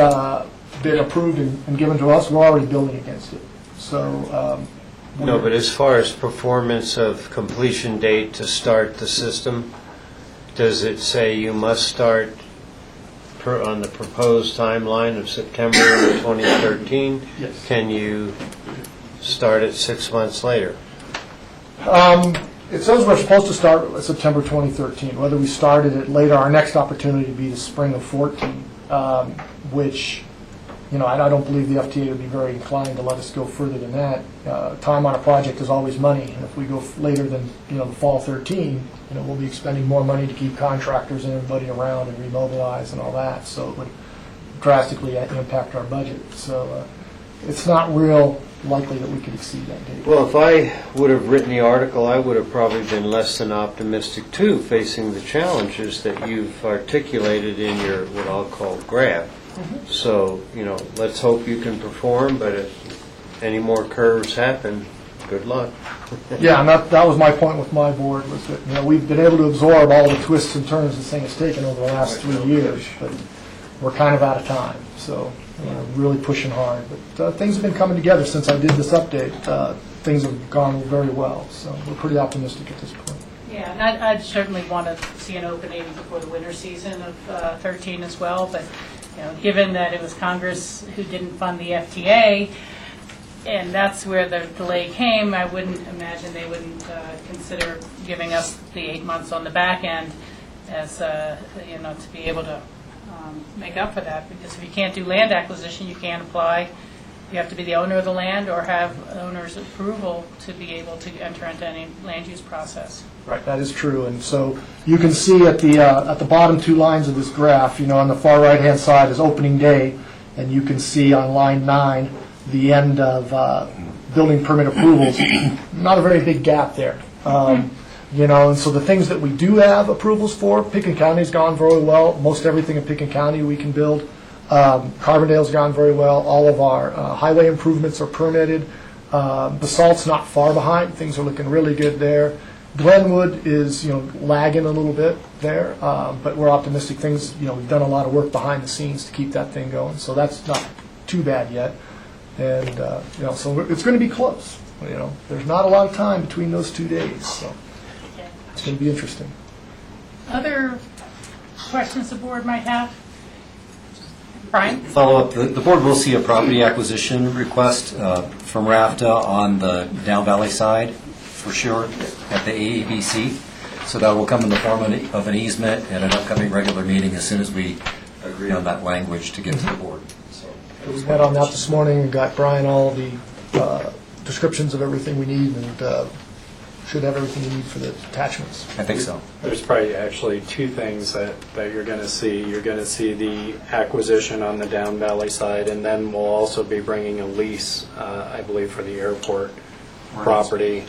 been approved and given to us. We're already building against it. So. No, but as far as performance of completion date to start the system, does it say you must start on the proposed timeline of September 2013? Yes. Can you start it 6 months later? It says we're supposed to start September 2013. Whether we started it later, our next opportunity would be the spring of 14, which, I don't believe the FTA would be very inclined to let us go further than that. Time on a project is always money, and if we go later than the fall 13, we'll be expending more money to keep contractors and everybody around and remobilize and all that. So it would drastically impact our budget. So it's not real likely that we could exceed that date. Well, if I would have written the article, I would have probably been less than optimistic too, facing the challenges that you've articulated in your what I'll call graph. So, let's hope you can perform, but if any more curves happen, good luck. Yeah, and that was my point with my board, was that, we've been able to absorb all the twists and turns this thing has taken over the last 3 years, but we're kind of out of time, so we're really pushing hard. But things have been coming together since I did this update. Things have gone very well, so we're pretty optimistic at this point. Yeah, and I'd certainly want to see an opening before the winter season of 13 as well, but given that it was Congress who didn't fund the FTA, and that's where the delay came, I wouldn't imagine they wouldn't consider giving us the 8 months on the back end as, to be able to make up for that. Because if you can't do land acquisition, you can't apply. You have to be the owner of the land or have owner's approval to be able to enter into any land use process. Right, that is true. And so you can see at the bottom 2 lines of this graph, on the far right-hand side is opening day, and you can see on line 9 the end of building permit approvals. Not a very big gap there. And so the things that we do have approvals for, Pickens County's gone very well. Most everything in Pickens County we can build. Carbondale's gone very well. All of our highway improvements are permitted. Basalt's not far behind. Things are looking really good there. Glenwood is, lagging a little bit there, but we're optimistic. Things, we've done a lot of work behind the scenes to keep that thing going, so that's not too bad yet. And so it's going to be close. There's not a lot of time between those 2 days, so it's going to be interesting. Other questions the board might have? Brian? Follow-up, the board will see a property acquisition request from RAFTA on the Down Valley side, for sure, at the AABC. So that will come in the form of an easement at an upcoming regular meeting as soon as we agree on that language to get to the board. So we met on that this morning and got Brian all the descriptions of everything we need, and should have everything we need for the attachments. I think so. There's probably actually 2 things that you're going to see. You're going to see the acquisition on the Down Valley side, and then we'll also be bringing a lease, I believe, for the airport property,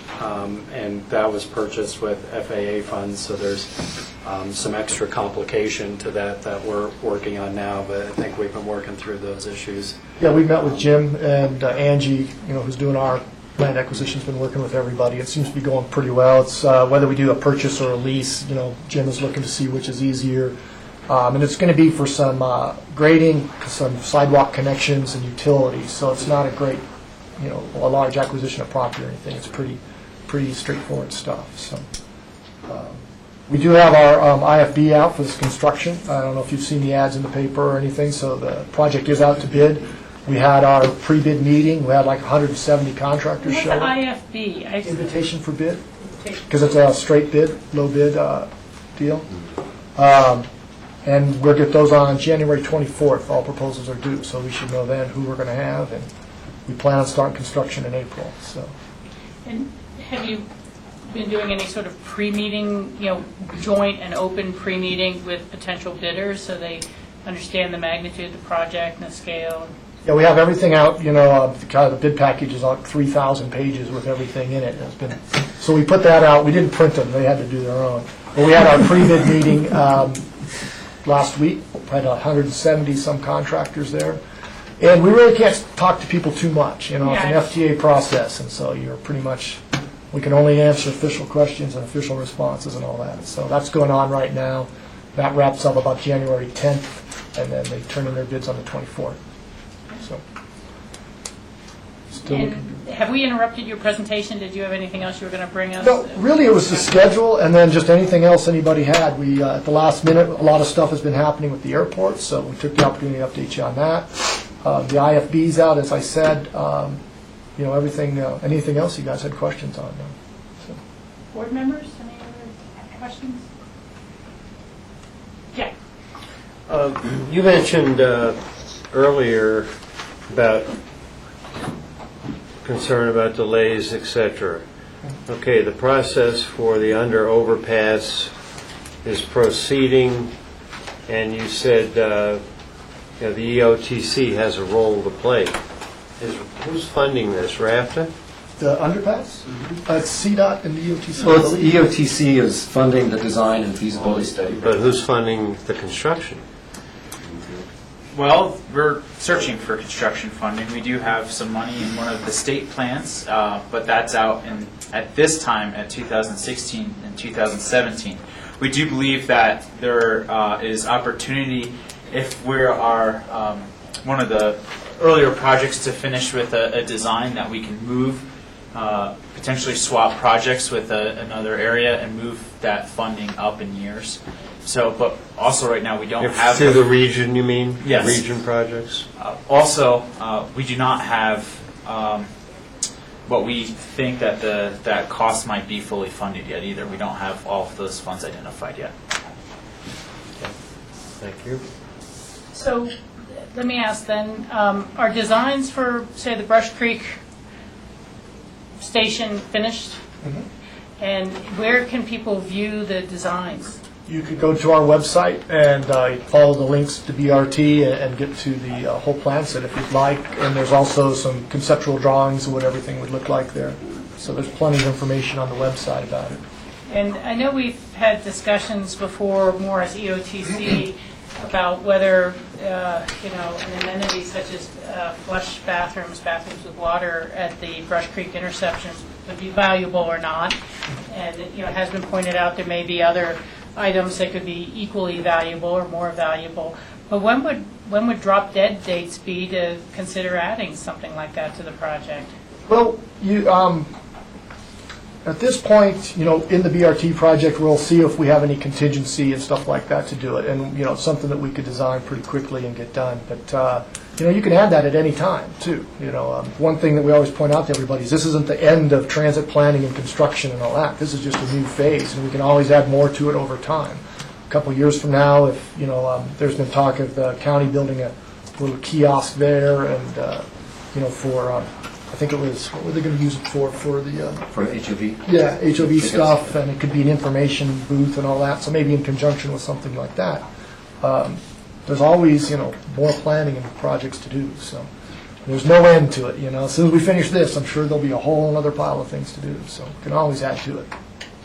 and that was purchased with FAA funds, so there's some extra complication to that we're working on now, but I think we've been working through those issues. Yeah, we met with Jim and Angie, who's doing our land acquisition's been working with everybody. It seems to be going pretty well. It's whether we do a purchase or a lease, Jim is looking to see which is easier. And it's going to be for some grading, some sidewalk connections and utilities, so it's not a great, a large acquisition of property or anything. It's pretty straightforward stuff. So we do have our IFB out for this construction. I don't know if you've seen the ads in the paper or anything, so the project is out to bid. We had our pre-bid meeting. We had like 170 contractors show up. What's the IFB? Invitation for bid. because it's a straight bid, low bid deal. And we'll get those on January 24th. All proposals are due, so we should know then who we're going to have, and we plan on starting construction in April. So. And have you been doing any sort of pre-meeting, joint and open pre-meeting with potential bidders so they understand the magnitude of the project and the scale? Yeah, we have everything out, the bid package is like 3,000 pages with everything in it. So we put that out. We didn't print them. They had to do their own. But we had our pre-bid meeting last week. We had 170 some contractors there. And we really can't talk to people too much. It's an FTA process, and so you're pretty much, we can only answer official questions and official responses and all that. So that's going on right now. That wraps up about January 10th, and then they turn in their bids on the 24th. So. And have we interrupted your presentation? Did you have anything else you were going to bring us? No, really it was the schedule and then just anything else anybody had. We, at the last minute, a lot of stuff has been happening with the airport, so we took the opportunity to update you on that. The IFB's out, as I said. Everything, anything else you guys had questions on? So. Board members, any other questions? Yeah. You mentioned earlier about concern about delays, etc. Okay, the process for the under overpass is proceeding, and you said the EOTC has a role to play. Who's funding this, RAFTA? The underpass? It's CDOT and the EOTC. Well, it's EOTC is funding the design and feasibility study. But who's funding the construction? Well, we're searching for construction funding. We do have some money in one of the state plans, but that's out at this time, at 2016 and 2017. We do believe that there is opportunity if we are one of the earlier projects to finish with a design that we can move, potentially swap projects with another area and move that funding up in years. So, but also right now we don't have... To the region, you mean? Yes. Region projects? Also, we do not have what we think that that cost might be fully funded yet either. We don't have all of those funds identified yet. Okay. Thank you. So let me ask then, are designs for, say, the Brush Creek station finished? Mm-hmm. And where can people view the designs? You could go to our website and follow the links to BRT and get to the whole plan set if you'd like. And there's also some conceptual drawings of what everything would look like there. So there's plenty of information on the website about it. And I know we've had discussions before, more as EOTC, about whether an amenity such as flush bathrooms with water at the Brush Creek intersections would be valuable or not. And it has been pointed out there may be other items that could be equally valuable or more valuable. But when would drop dead dates be to consider adding something like that to the project? Well, at this point, in the BRT project, we'll see if we have any contingency and stuff like that to do it. And, it's something that we could design pretty quickly and get done. But, you can add that at any time, too. One thing that we always point out to everybody is this isn't the end of transit planning and construction and all that. This is just a new phase, and we can always add more to it over time. A couple years from now, if, there's been talk of the county building a little kiosk there and, I think it was, what were they going to use it for? For HOV? Yeah, HOV stuff, and it could be an information booth and all that, so maybe in conjunction with something like that. There's always, more planning and projects to do, so there's no end to it, As soon as we finish this, I'm sure there'll be a whole other pile of things to do, so we can always add to it.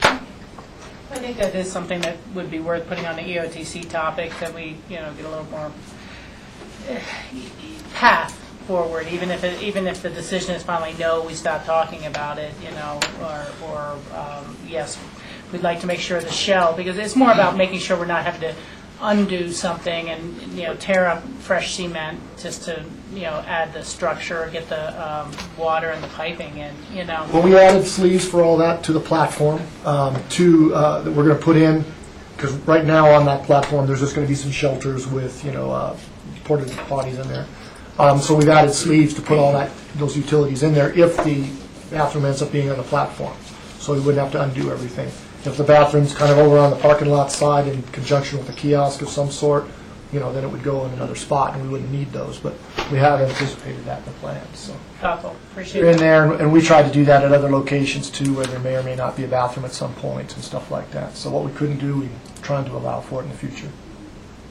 I think that is something that would be worth putting on the EOTC topic, that we, get a little more path forward, even if the decision is finally no, we stop talking about it, or yes, we'd like to make sure the shell, because it's more about making sure we're not having to undo something and tear up fresh cement just to add the structure or get the water and the piping in. Well, we added sleeves for all that to the platform, that we're going to put in, because right now on that platform there's just going to be some shelters with porta potties in there. So we've added sleeves to put all those utilities in there if the bathroom ends up being on the platform. so we wouldn't have to undo everything. If the bathroom's kind of over on the parking lot side in conjunction with a kiosk of some sort, then it would go in another spot, and we wouldn't need those, but we have anticipated that in the plan, so. Thoughtful, appreciate They're it. in there, and we tried to do that at other locations too, where there may or may not be a bathroom at some point and stuff like that. So what we couldn't do, we're trying to allow for it in the future.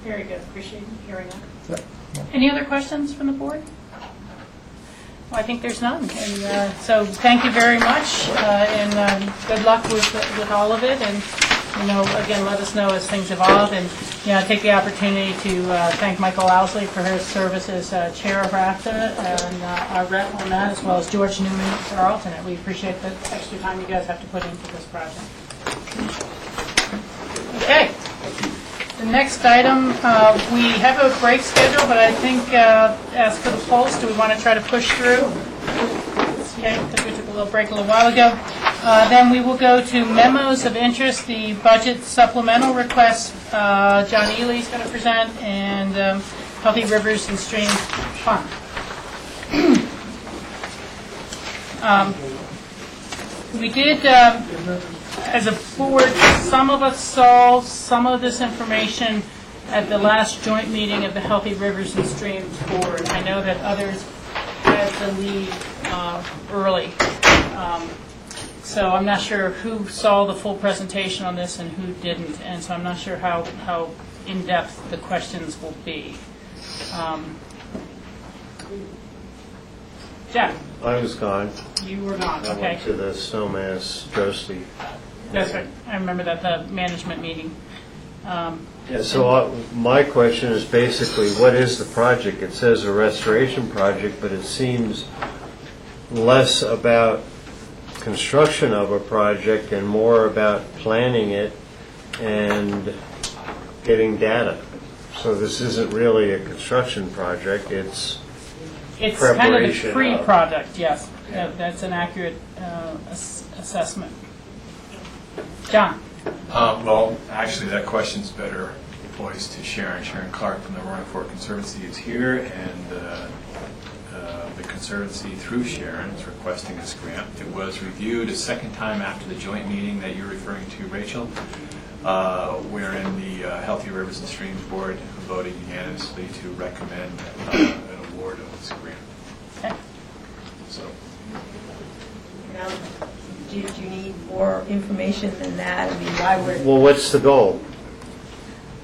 Very good, appreciate hearing that. Yep. Any other questions from the board? Well, I think there's none, and so thank you very much, and good luck with all of it, and again, let us know as things evolve, and I take the opportunity to thank Michael Owsley for his service as chair of RAFTA, and our rep on that, as well as George Newman, our alternate. We appreciate the extra time you guys have to put into this project. Okay. The next item, we have a break schedule, but I think as for the polls, do we want to try to push through? Okay, because we took a little break a little while ago. Then we will go to memos of interest, the budget supplemental request. John Ely is going to present, and Healthy Rivers and Streams Fund. We did, as a board, some of us saw some of this information at the last joint meeting of the Healthy Rivers and Streams Board. I know that others had to leave early. So I'm not sure who saw the full presentation on this and who didn't, and so I'm not sure how in-depth the questions will be. Jeff? I was gone. You were gone, I okay. went to the Snowmass Drosty. That's right. I remember that, the management meeting. Yeah, so my question is basically, what is the project? It says a restoration project, but it seems less about construction of a project and more about planning it and getting data. So this isn't really a construction project, it's It's kind of the preparation of- pre-product, yes. That's an accurate assessment. John? Well, actually, that question's better poised to Sharon. Sharon Clark from the Roaring Fork Conservancy is here, and the Conservancy, through Sharon, is requesting this grant. It was reviewed a second time after the joint meeting that you're referring to, Rachel, wherein the Healthy Rivers and Streams Board voted unanimously to recommend an award of this grant. Okay. So. Now, do you need more information than that? I mean, why would... Well, what's the goal?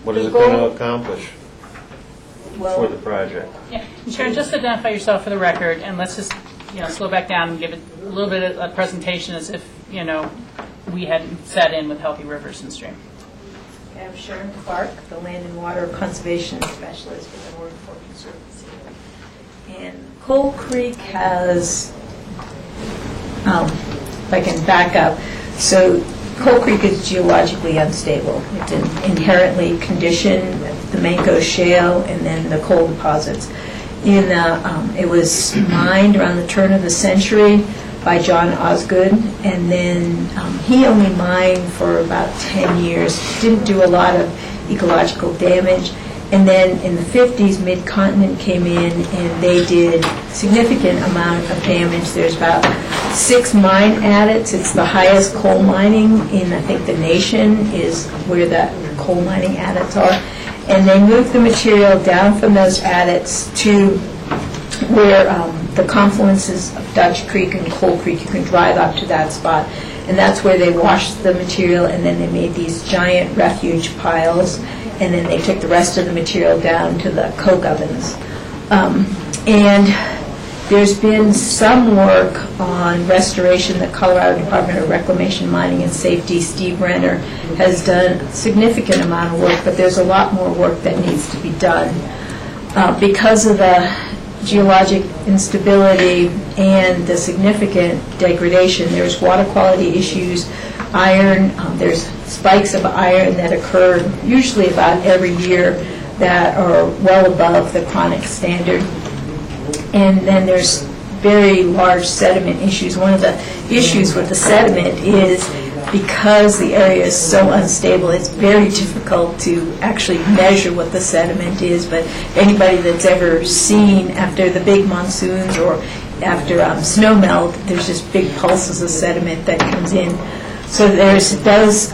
What is it going to accomplish for the project? Yeah, and Sharon, just identify yourself for the record, and let's just, slow back down and give it a little bit of a presentation as if, we hadn't sat in with Healthy Rivers and Stream. Okay, I'm Sharon Clark, the Land and Water Conservation Specialist with the Roaring Fork Conservancy. And Coal Creek has, if I can back up, so Coal Creek is geologically unstable. It's inherently conditioned, the Mango Shale, and then the coal deposits. It was mined around the turn of the century by John Osgood, and then he only mined for about 10 years, didn't do a lot of ecological damage. And then in the 50s, Mid-Continent came in and they did significant amount of damage. There's about 6 mine adits. It's the highest coal mining in, I think, the nation is where the coal mining adits are. And they moved the material down from those adits to where the confluences of Dutch Creek and Coal Creek, you can drive up to that spot. And that's where they washed the material, and then they made these giant refuge piles, and then they took the rest of the material down to the coke ovens. And there's been some work on restoration. The Colorado Department of Reclamation, Mining and Safety, Steve Renner, has done a significant amount of work, but there's a lot more work that needs to be done. Because of the geologic instability and the significant degradation, there's water quality issues, iron, there's spikes of iron that occur usually about every year that are well above the chronic standard. And then there's very large sediment issues. One of the issues with the sediment is because the area is so unstable, it's very difficult to actually measure what the sediment is. But anybody that's ever seen after the big monsoons or after snow melt, there's just big pulses of sediment that comes in. So there's those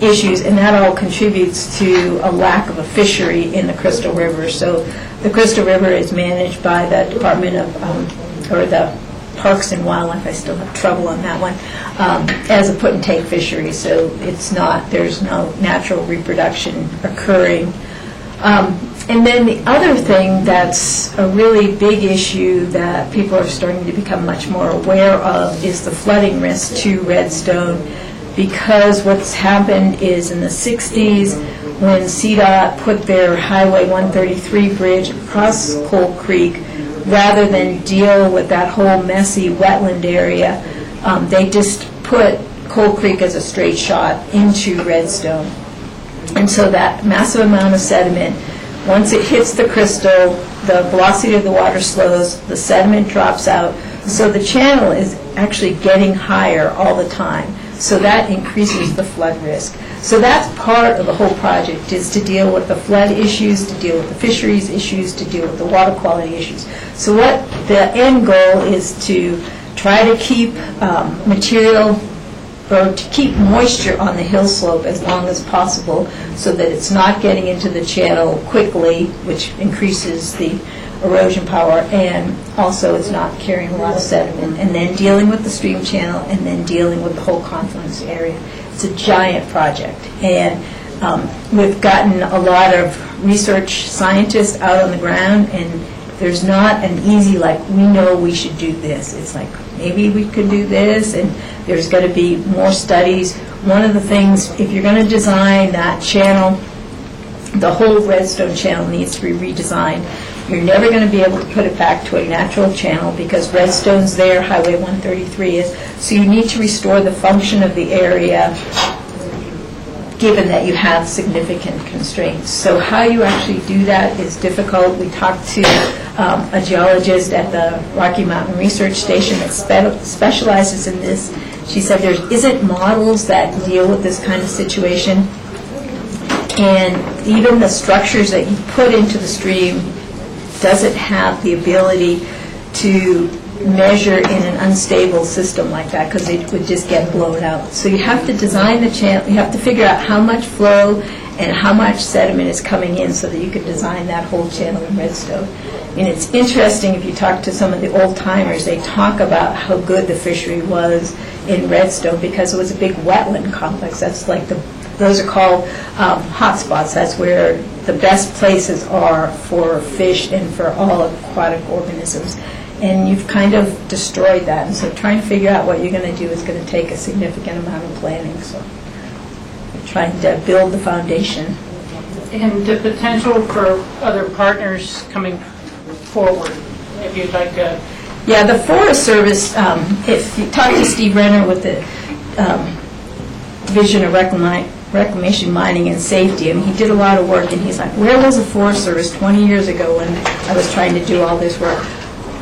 issues, and that all contributes to a lack of a fishery in the Crystal River. So the Crystal River is managed by the Department of, or the Parks and Wildlife, I still have trouble on that one, as a put-and-take fishery. So it's not, there's no natural reproduction occurring. And then the other thing that's a really big issue that people are starting to become much more aware of is the flooding risk to Redstone, because what's happened is in the 60s, when CDOT put their Highway 133 bridge across Coal Creek, rather than deal with that whole messy wetland area, they just put Coal Creek as a straight shot into Redstone. And so that massive amount of sediment, once it hits the crystal, the velocity of the water slows, the sediment drops out, so the channel is actually getting higher all the time. So that increases the flood risk. So that's part of the whole project, is to deal with the flood issues, to deal with the fisheries issues, to deal with the water quality issues. So what the end goal is to try to keep material, or to keep moisture on the hill slope as long as possible, so that it's not getting into the channel quickly, which increases the erosion power, and also it's not carrying a lot of sediment, and then dealing with the stream channel, and then dealing with the whole confluence area. It's a giant project, and we've gotten a lot of research scientists out on the ground, and there's not an easy, like, we know we should do this. It's like, maybe we could do this, and there's going to be more studies. One of the things, if you're going to design that channel, the whole Redstone channel needs to be redesigned. You're never going to be able to put it back to a natural channel because Redstone's there, Highway 133 is, so you need to restore the function of the area given that you have significant constraints. So how you actually do that is difficult. We talked to a geologist at the Rocky Mountain Research Station that specializes in this. She said there isn't models that deal with this kind of situation, and even the structures that you put into the stream doesn't have the ability to measure in an unstable system like that, because it would just get blown out. So you have to design the channel, you have to figure out how much flow and how much sediment is coming in so that you can design that whole channel in Redstone. And it's interesting, if you talk to some of the old timers, they talk about how good the fishery was in Redstone because it was a big wetland complex. That's like those are called hotspots. That's where the best places are for fish and for all aquatic organisms. And you've kind of destroyed that. And so trying to figure out what you're going to do is going to take a significant amount of planning. So we're trying to build the foundation. And the potential for other partners coming forward, if you'd like to. Yeah, the Forest Service, if you talk to Steve Renner with the Division of Reclamation, Mining, and Safety, I mean, he did a lot of work, and he's like, where was the Forest Service 20 years ago when I was trying to do all this work?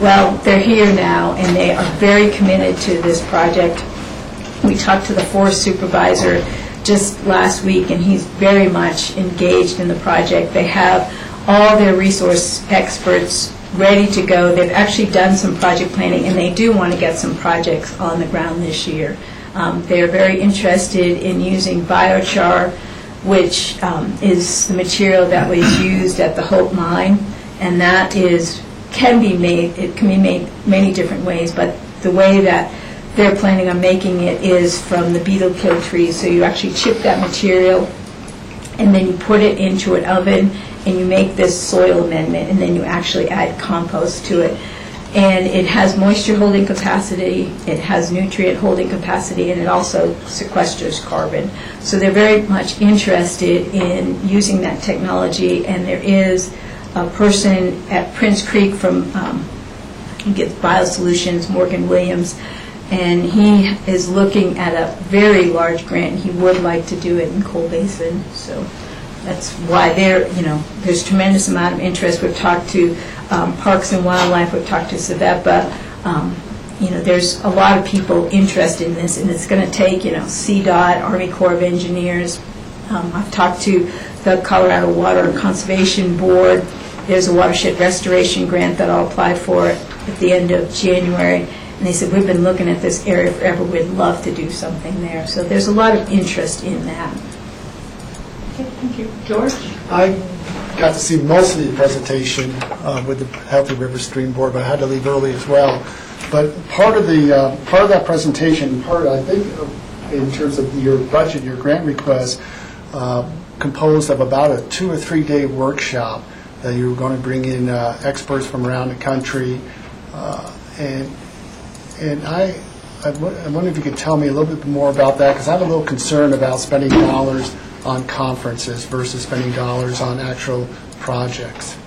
Well, they're here now, and they are very committed to this project. We talked to the forest supervisor just last week, and he's very much engaged in the project. They have all their resource experts ready to go. They've actually done some project planning, and they do want to get some projects on the ground this year. They're very interested in using biochar, which is the material that was used at the Hope Mine, and that can be made many different ways, but the way that they're planning on making it is from the beetle kill trees. So you actually chip that material, and then you put it into an oven, and you make this soil amendment, and then you actually add compost to it. And it has moisture holding capacity, it has nutrient holding capacity, and it also sequesters carbon. So they're very much interested in using that technology, and there is a person at Prince Creek from BioSolutions, Morgan Williams, and he is looking at a very large grant. He would like to do it in Coal Basin, so that's why there's tremendous amount of interest. We've talked to Parks and Wildlife, we've talked to Savepa. There's a lot of people interested in this, and it's going to take, CDOT, Army Corps of Engineers. I've talked to the Colorado Water Conservation Board. There's a watershed restoration grant that I'll apply for at the end of January. And they said, we've been looking at this area forever, we'd love to do something there. So there's a lot of interest in that. Okay, thank you. George? I got to see most of the presentation with the Healthy River Stream Board, but I had to leave early as well. But part of that presentation, I think, in terms of your budget, your grant request, composed of about a 2 or 3 day workshop that you were going to bring in experts from around the country, and I wonder if you could tell me a little bit more about that, because I have a little concern about spending dollars on conferences versus spending dollars on actual projects.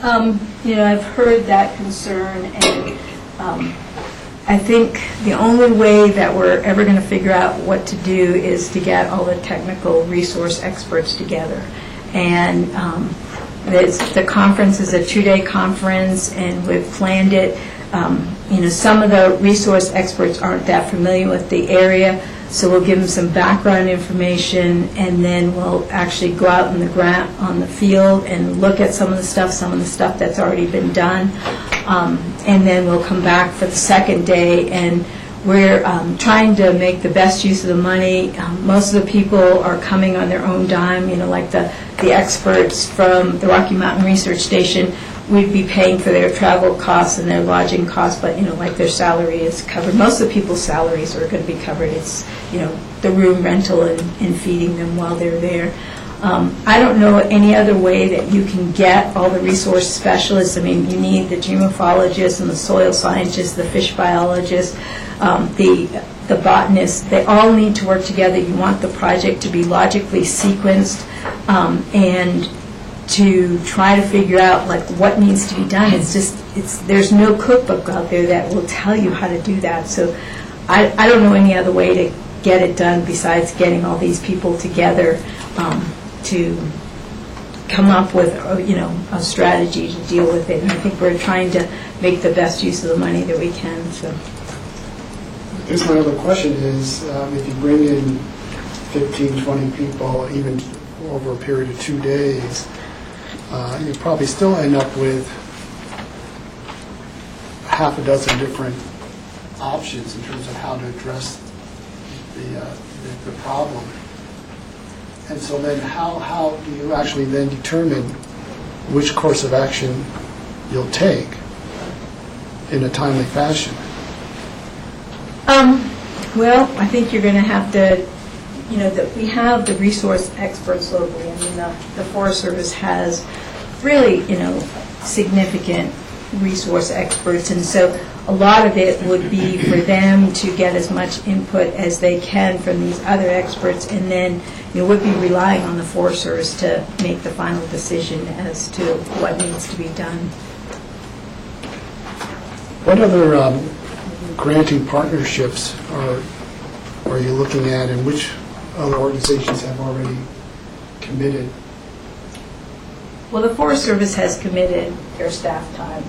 I've heard that concern, and I think the only way that we're ever going to figure out what to do is to get all the technical resource experts together. And the conference is a 2-day conference, and we've planned it. Some of the resource experts aren't that familiar with the area, so we'll give them some background information, and then we'll actually go out on the field and look at some of the stuff that's already been done. And then we'll come back for the second day, and we're trying to make the best use of the money. Most of the people are coming on their own dime, like the experts from the Rocky Mountain Research Station. We'd be paying for their travel costs and their lodging costs, but, like their salary is covered. Most of the people's salaries are going to be covered. It's, the room rental and feeding them while they're there. I don't know any other way that you can get all the resource specialists. I mean, you need the geomorphologists and the soil scientists, the fish biologists, the botanists. They all need to work together. You want the project to be logically sequenced, and to try to figure out what needs to be done. There's no cookbook out there that will tell you how to do that. So I don't know any other way to get it done besides getting all these people together to come up with a strategy to deal with it. And I think we're trying to make the best use of the money that we can. So I guess my other question is, if you bring in 15, 20 people, even over a period of 2 days, you probably still end up with half a dozen different options in terms of how to address the problem. And so then how do you actually then determine which course of action you'll take in a timely fashion? Well, I think you're going to have to, that we have the resource experts locally. I mean, the Forest Service has really, significant resource experts, and so a lot of it would be for them to get as much input as they can from these other experts, and then would be relying on the Forest Service to make the final decision as to what needs to be done. What other granting partnerships are you looking at, and which other organizations have already committed? Well, the Forest Service has committed their staff time.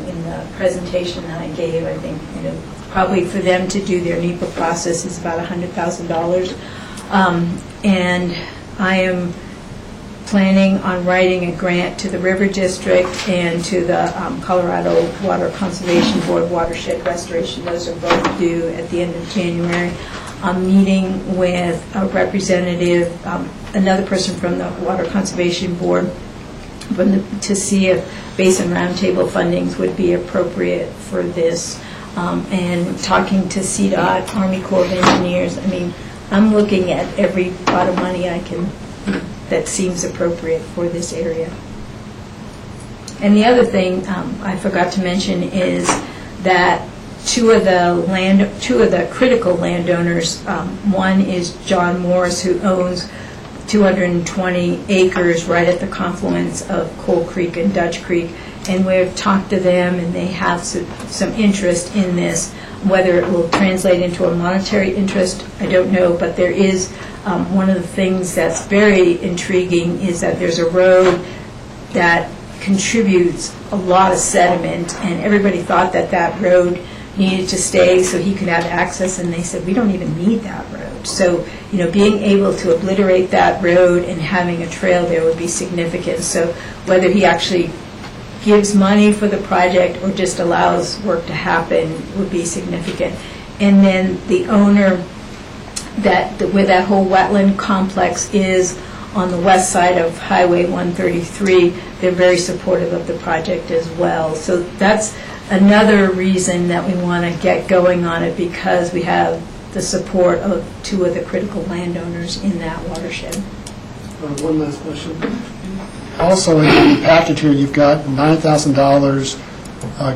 In the presentation that I gave, I think, probably for them to do their NEPA process is about $100,000. And I am planning on writing a grant to the River District and to the Colorado Water Conservation Board Watershed Restoration. Those are both due at the end of January. I'm meeting with a representative, another person from the Water Conservation Board, to see if Basin Roundtable fundings would be appropriate for this, and talking to CDOT, Army Corps of Engineers. I mean, I'm looking at every pot of money I can that seems appropriate for this area. And the other thing I forgot to mention is that two of the critical landowners, one is John Morris, who owns 220 acres right at the confluence of Coal Creek and Dutch Creek, and we've talked to them, and they have some interest in this. Whether it will translate into a monetary interest, I don't know, but there is one of the things that's very intriguing is that there's a road that contributes a lot of sediment, and everybody thought that that road needed to stay so he could have access, and they said, we don't even need that road. So, being able to obliterate that road and having a trail there would be significant. So whether he actually gives money for the project or just allows work to happen would be significant. And then the owner where that whole wetland complex is on the west side of Highway 133, they're very supportive of the project as well. So that's another reason that we want to get going on it, because we have the support of two of the critical landowners in that watershed. One last question. Also, in the package here, you've got $9,000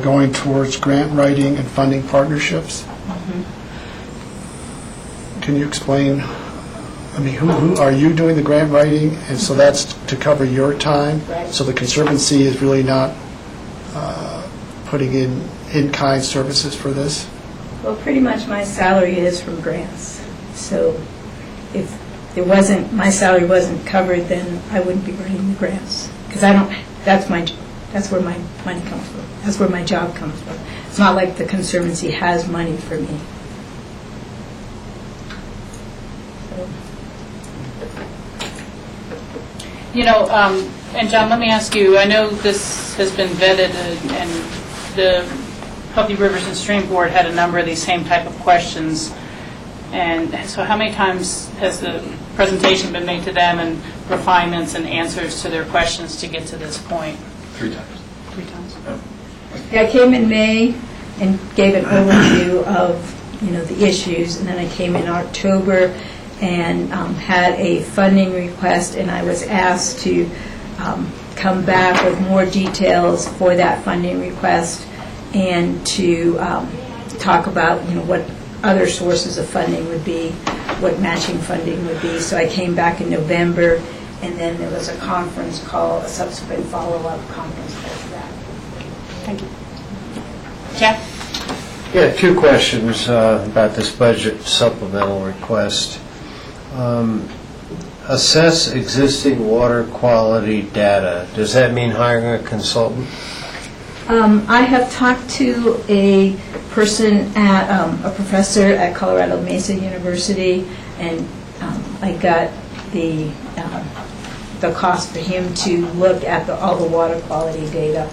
going towards grant writing and funding partnerships. Can you explain, I mean, who are you doing the grant writing? And so that's to cover your time? Right. So the Conservancy is really not putting in-kind services for this? Well, pretty much my salary is from grants. So if there wasn't, my salary wasn't covered, then I wouldn't be writing the grants. Because I don't, that's where my money comes from. That's where my job comes from. It's not like the Conservancy has money for me. You know, and John, let me ask you, I know this has been vetted, and the Healthy Rivers and Stream Board had a number of these same type of questions. And so how many times has the presentation been made to them and refinements and answers to their questions to get to this point? 3 times. 3 times? Yeah, I came in May and gave an overview of, the issues, and then I came in October and had a funding request, and I was asked to come back with more details for that funding request and to talk about, what other sources of funding would be, what matching funding would be. So I came back in November, and then there was a conference call, a subsequent follow-up conference call for that. Thank you. Jeff? Yeah, 2 questions about this budget supplemental request. Assess existing water quality data. Does that mean hiring a consultant? I have talked to a person a professor at Colorado Mesa University, and I got the cost for him to look at all the water quality data.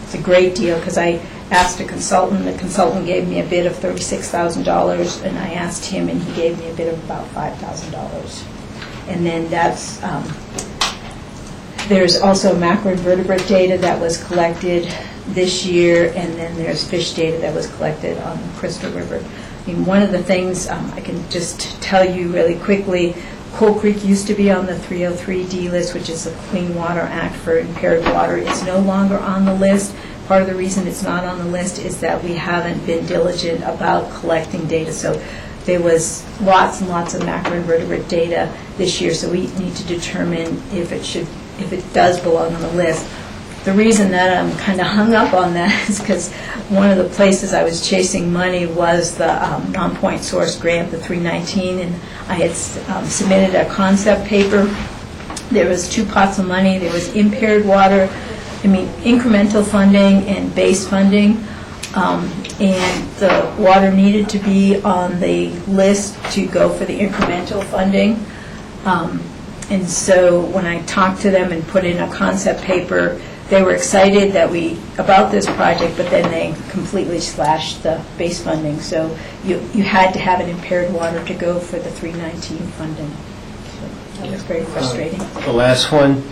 It's a great deal, because I asked a consultant. The consultant gave me a bid of $36,000, and I asked him, and he gave me a bid of about $5,000. And then there's also macroinvertebrate data that was collected this year, and then there's fish data that was collected on the Crystal River. I mean, one of the things I can just tell you really quickly, Coal Creek used to be on the 303D list, which is the Clean Water Act for impaired water. It's no longer on the list. Part of the reason it's not on the list is that we haven't been diligent about collecting data. So there was lots and lots of macroinvertebrate data this year, so we need to determine if it does belong on the list. The reason that I'm kind of hung up on that is because one of the places I was chasing money was the non-point source grant, the 319, and I had submitted a concept paper. There was 2 pots of money. There was impaired water, incremental funding and base funding, and the water needed to be on the list to go for the incremental funding. And so when I talked to them and put in a concept paper, they were excited about this project, but then they completely slashed the base funding. So you had to have an impaired water to go for the 319 funding. So that was very frustrating. The last one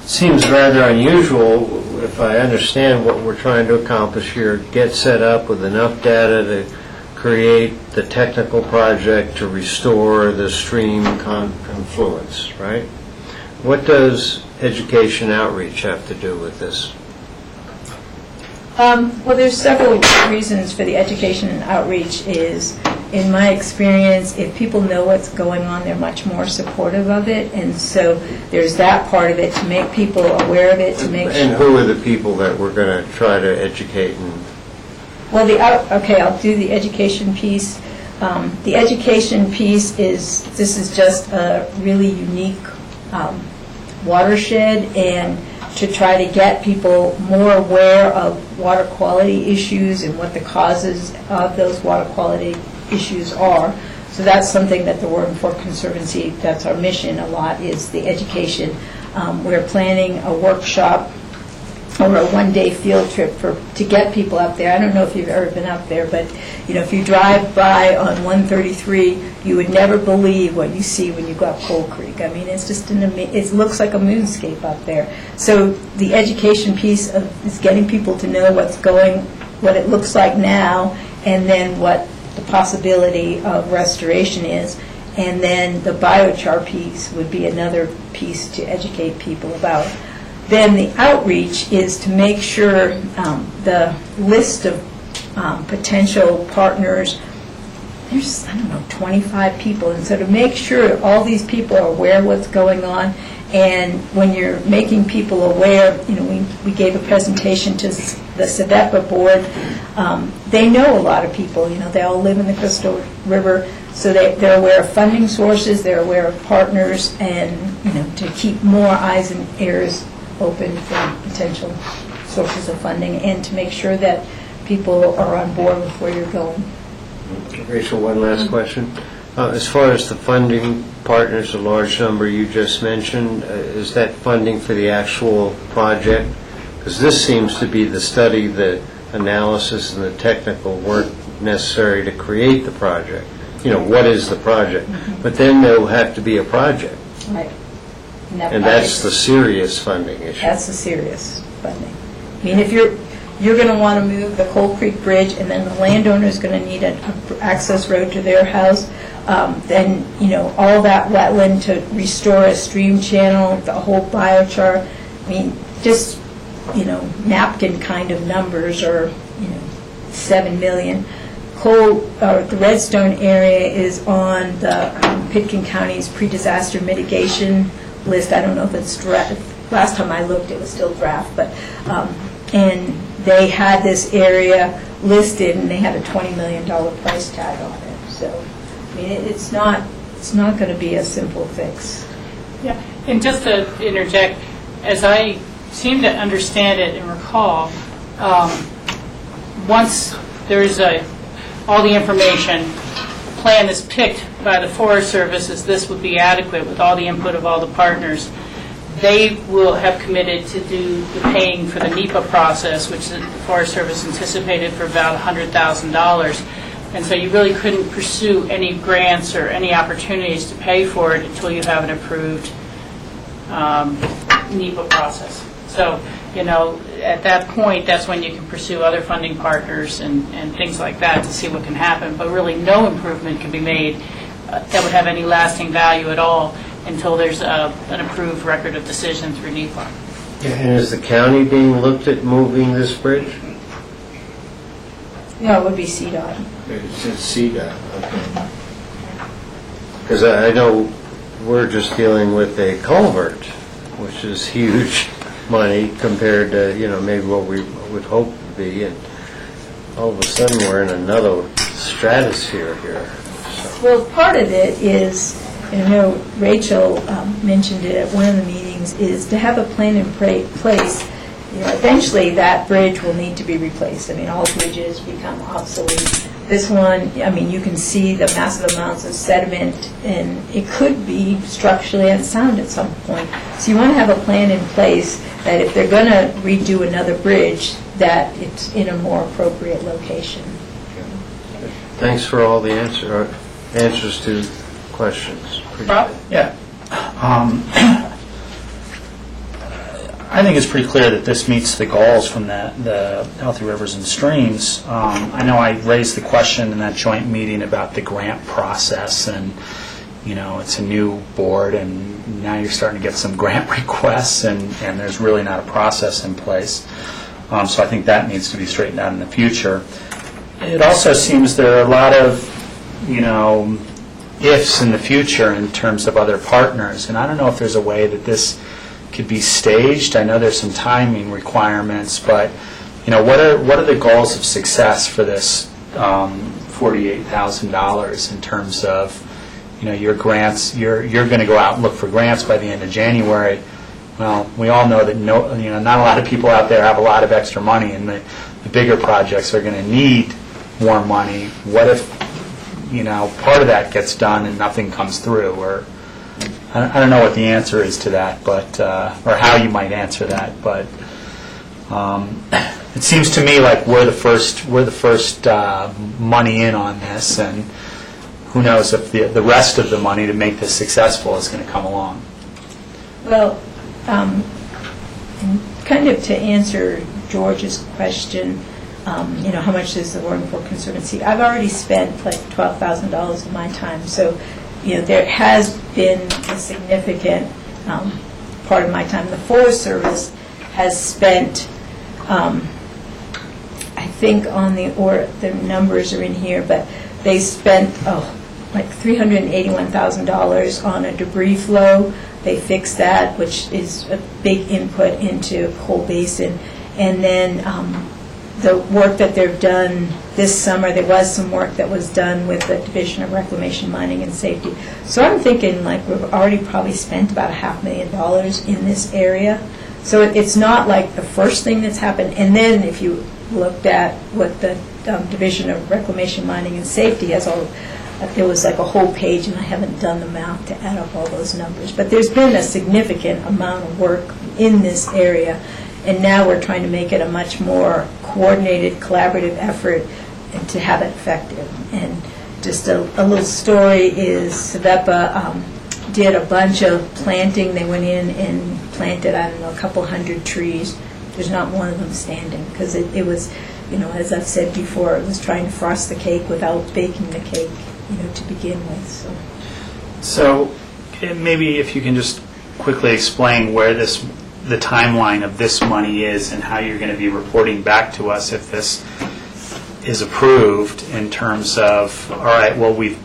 seems rather unusual, if I understand what we're trying to accomplish here. Get set up with enough data to create the technical project to restore the stream confluence, right? What does education outreach have to do with this? Well, there's several reasons for the education and outreach. Is, in my experience, if people know what's going on, they're much more supportive of it, and so there's that part of it, to make people aware of it, to make sure. And who are the people that we're going to try to educate? Well, I'll do the education piece. The education piece this is just a really unique watershed, and to try to get people more aware of water quality issues and what the causes of those water quality issues are. So that's something that the Warden Fork Conservancy, that's our mission a lot, is the education. We're planning a workshop or a one-day field trip to get people up there. I don't know if you've ever been up there, but if you drive by on 133, you would never believe what you see when you go up Coal Creek. I mean, it's just it looks like a moonscape up there. So the education piece is getting people to know what it looks like now, and then what the possibility of restoration is. And then the biochar piece would be another piece to educate people about. Then the outreach is to make sure the list of potential partners, there's, 25 people, and so to make sure all these people are aware of what's going on. And when you're making people aware, we gave a presentation to the SEDEPA board. They know a lot of people, they all live in the Crystal River, so they're aware of funding sources, they're aware of partners, and to keep more eyes and ears open for potential sources of funding, and to make sure that people are on board with where you're going. Rachel, one last question. As far as the funding partners, a large number you just mentioned, is that funding for the actual project? Because this seems to be the study, the analysis, and the technical work necessary to create the project. What is the project? Mm-hmm. But then there will have to be a project. Right. And that's the serious funding issue. That's the serious funding. I mean, if you're going to want to move the Coal Creek Bridge, and then the landowner's going to need an access road to their house, then, all that wetland to restore a stream channel, the whole biochar, I mean, just, napkin kind of numbers, or, 7 million. The Redstone area is on the Pitkin County's pre-disaster mitigation list. I don't know if it's draft. Last time I looked, it was still draft, but and they had this area listed, and they had a $20 million price tag on it. So, I mean, it's not going to be a simple fix. Yeah, and just to interject, as I seem to understand it and recall, once there's all the information, the plan is picked by the Forest Service as this would be adequate with all the input of all the partners, they will have committed to do the paying for the NEPA process, which the Forest Service anticipated for about $100,000. And so you really couldn't pursue any grants or any opportunities to pay for it until you have an approved NEPA process. So, at that point, that's when you can pursue other funding partners and things like that to see what can happen. But really, no improvement can be made that would have any lasting value at all until there's an approved record of decision through NEPA. And is the county being looked at moving this bridge? No, it would be CDOT. It's CDOT, okay. Because I know we're just dealing with a culvert, which is huge money compared to, maybe what we would hope to be, and all of a sudden we're in another stratosphere here. So. Well, part of it is, Rachel mentioned it at one of the meetings, is to have a plan in place. Eventually that bridge will need to be replaced. I mean, all bridges become obsolete. This one, you can see the massive amounts of sediment, and it could be structurally unsound at some point. So you want to have a plan in place that if they're going to redo another bridge, that it's in a more appropriate location. Thanks for all the answers to questions. Rob? Yeah. I think it's pretty clear that this meets the goals from the Healthy Rivers and Streams. I know I raised the question in that joint meeting about the grant process, and it's a new board, and now you're starting to get some grant requests, and there's really not a process in place. So I think that needs to be straightened out in the future. It also seems there are a lot of, ifs in the future in terms of other partners, and I don't know if there's a way that this could be staged. I know there's some timing requirements, but what are the goals of success for this $48,000 in terms of your grants? You're going to go out and look for grants by the end of January. Well, we all know that not a lot of people out there have a lot of extra money, and the bigger projects are going to need more money. What if part of that gets done and nothing comes through? Or I don't know what the answer is to that, but or how you might answer that, but It seems to me like we're the first money in on this, and who knows if the rest of the money to make this successful is going to come along. Well, and kind of to answer George's question, how much is the Warren Fork Conservancy? I've already spent like $12,000 of my time, so there has been a significant part of my time. The Forest Service has spent, I think the numbers are in here, but they spent like $381,000 on a debris flow. They fixed that, which is a big input into Coal Basin. And then the work that they've done this summer, there was some work that was done with the Division of Reclamation, Mining, and Safety. So I'm thinking like we've already probably spent about $500,000 in this area. So it's not like the first thing that's happened. And then if you looked at what the Division of Reclamation, Mining, and Safety has there was like a whole page, and I haven't done the math to add up all those numbers. But there's been a significant amount of work in this area, and now we're trying to make it a much more coordinated, collaborative effort and to have it effective. And just a little story is SVEPA did a bunch of planting. They went in and planted, a couple hundred trees. There's not one of them standing because it was, as I've said before, it was trying to frost the cake without baking the cake, to begin with. So maybe if you can just quickly explain where the timeline of this money is and how you're going to be reporting back to us if this is approved in terms of, all right, well, we've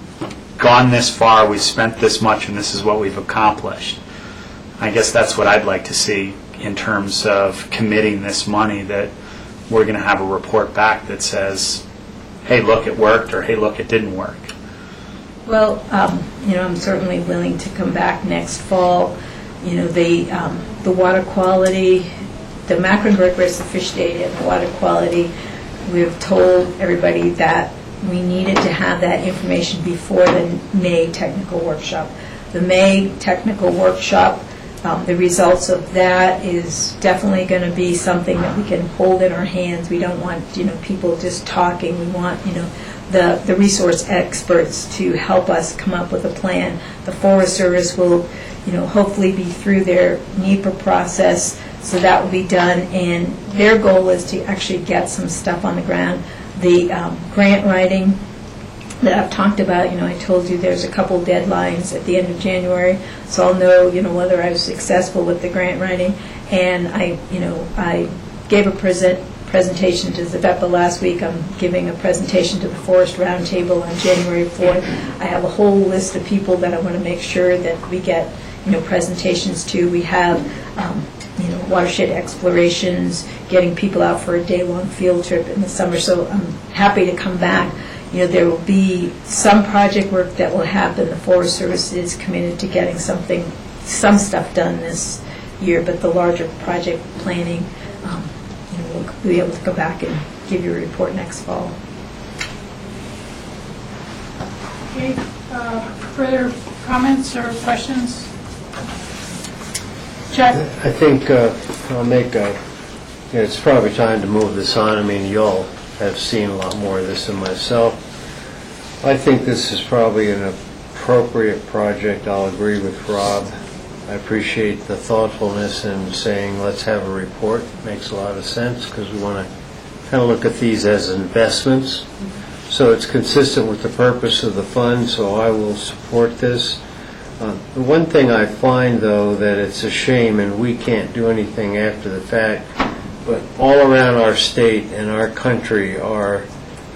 gone this far, we've spent this much, and this is what we've accomplished. I guess that's what I'd like to see in terms of committing this money, that we're going to have a report back that says, hey, look, it worked, or hey, look, it didn't work. Well, I'm certainly willing to come back next fall. The water quality, the Mecklenburg rates of fish data and the water quality, we've told everybody that we needed to have that information before the May technical workshop. The May technical workshop, the results of that is definitely going to be something that we can hold in our hands. We don't want, people just talking. We want, the resource experts to help us come up with a plan. The Forest Service will, hopefully be through their NEPA process, so that will be done. And their goal is to actually get some stuff on the ground. The grant writing that I've talked about, I told you there's a couple deadlines at the end of January, so I'll know, whether I was successful with the grant writing. And I gave a presentation to ZVEPA last week. I'm giving a presentation to the Forest Roundtable on January 4th. I have a whole list of people that I want to make sure that we get, presentations to. We have, watershed explorations, getting people out for a day-long field trip in the summer. So I'm happy to come back. There will be some project work that will happen. The Forest Service is committed to getting some stuff done this year, but the larger project planning, we'll be able to go back and give you a report next fall. Okay, further comments or questions? Jeff? I think I'll make it's probably time to move this on. I mean, y'all have seen a lot more of this than myself. I think this is probably an appropriate project. I'll agree with Rob. I appreciate the thoughtfulness in saying let's have a report. Makes a lot of sense because we want to kind of look at these as investments. So it's consistent with the purpose of the fund, so I will support this. The one thing I find, though, that it's a shame, and we can't do anything after the fact, but all around our state and our country are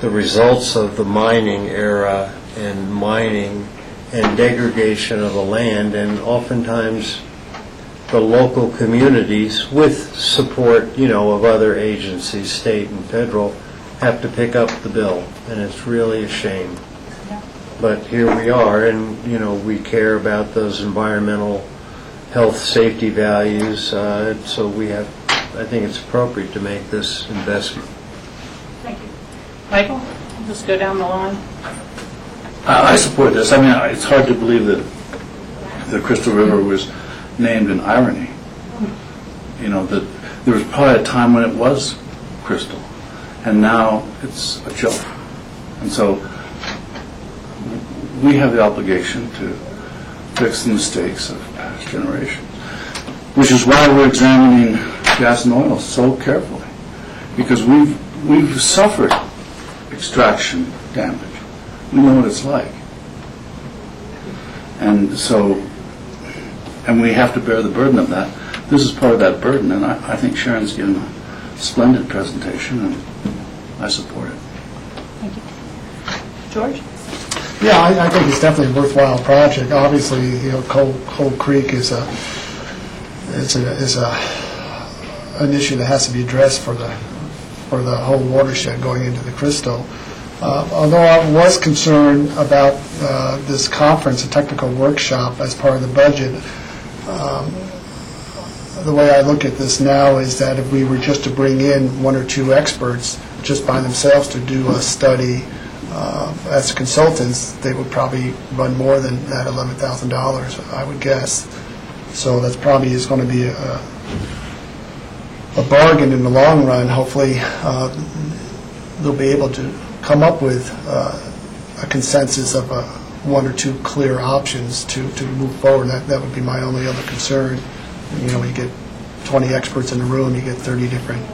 the results of the mining era and mining and degradation of the land, and oftentimes the local communities, with support, of other agencies, state and federal, have to pick up the bill, and it's really a shame. But here we are, and we care about those environmental health safety values, so I think it's appropriate to make this investment. Thank you. Michael, let's go down the line. I support this. I mean, it's hard to believe that the Crystal River was named in irony. you know, that there was probably a time when it was crystal, and now it's a joke. And so we have the obligation to fix the mistakes of past generations, which is why we're examining gas and oil so carefully, because we've suffered extraction damage. We know what it's like. And so, and we have to bear the burden of that. This is part of that burden, and I think Sharon's given a splendid presentation, and I support it. Thank you. George? Yeah, I think it's definitely a worthwhile project. Obviously, you know, Coal Creek is an issue that has to be addressed for the whole watershed going into the Crystal. Although I was concerned about this conference, a technical workshop as part of the budget, the way I look at this now is that if we were just to bring in one or two experts just by themselves to do a study as consultants, they would probably run more than that $11,000, I would guess. So that's probably is going to be a bargain in the long run. Hopefully they'll be able to come up with a consensus of one or two clear options to move forward. That would be my only other concern. You know, when you get 20 experts in the room, you get 30 different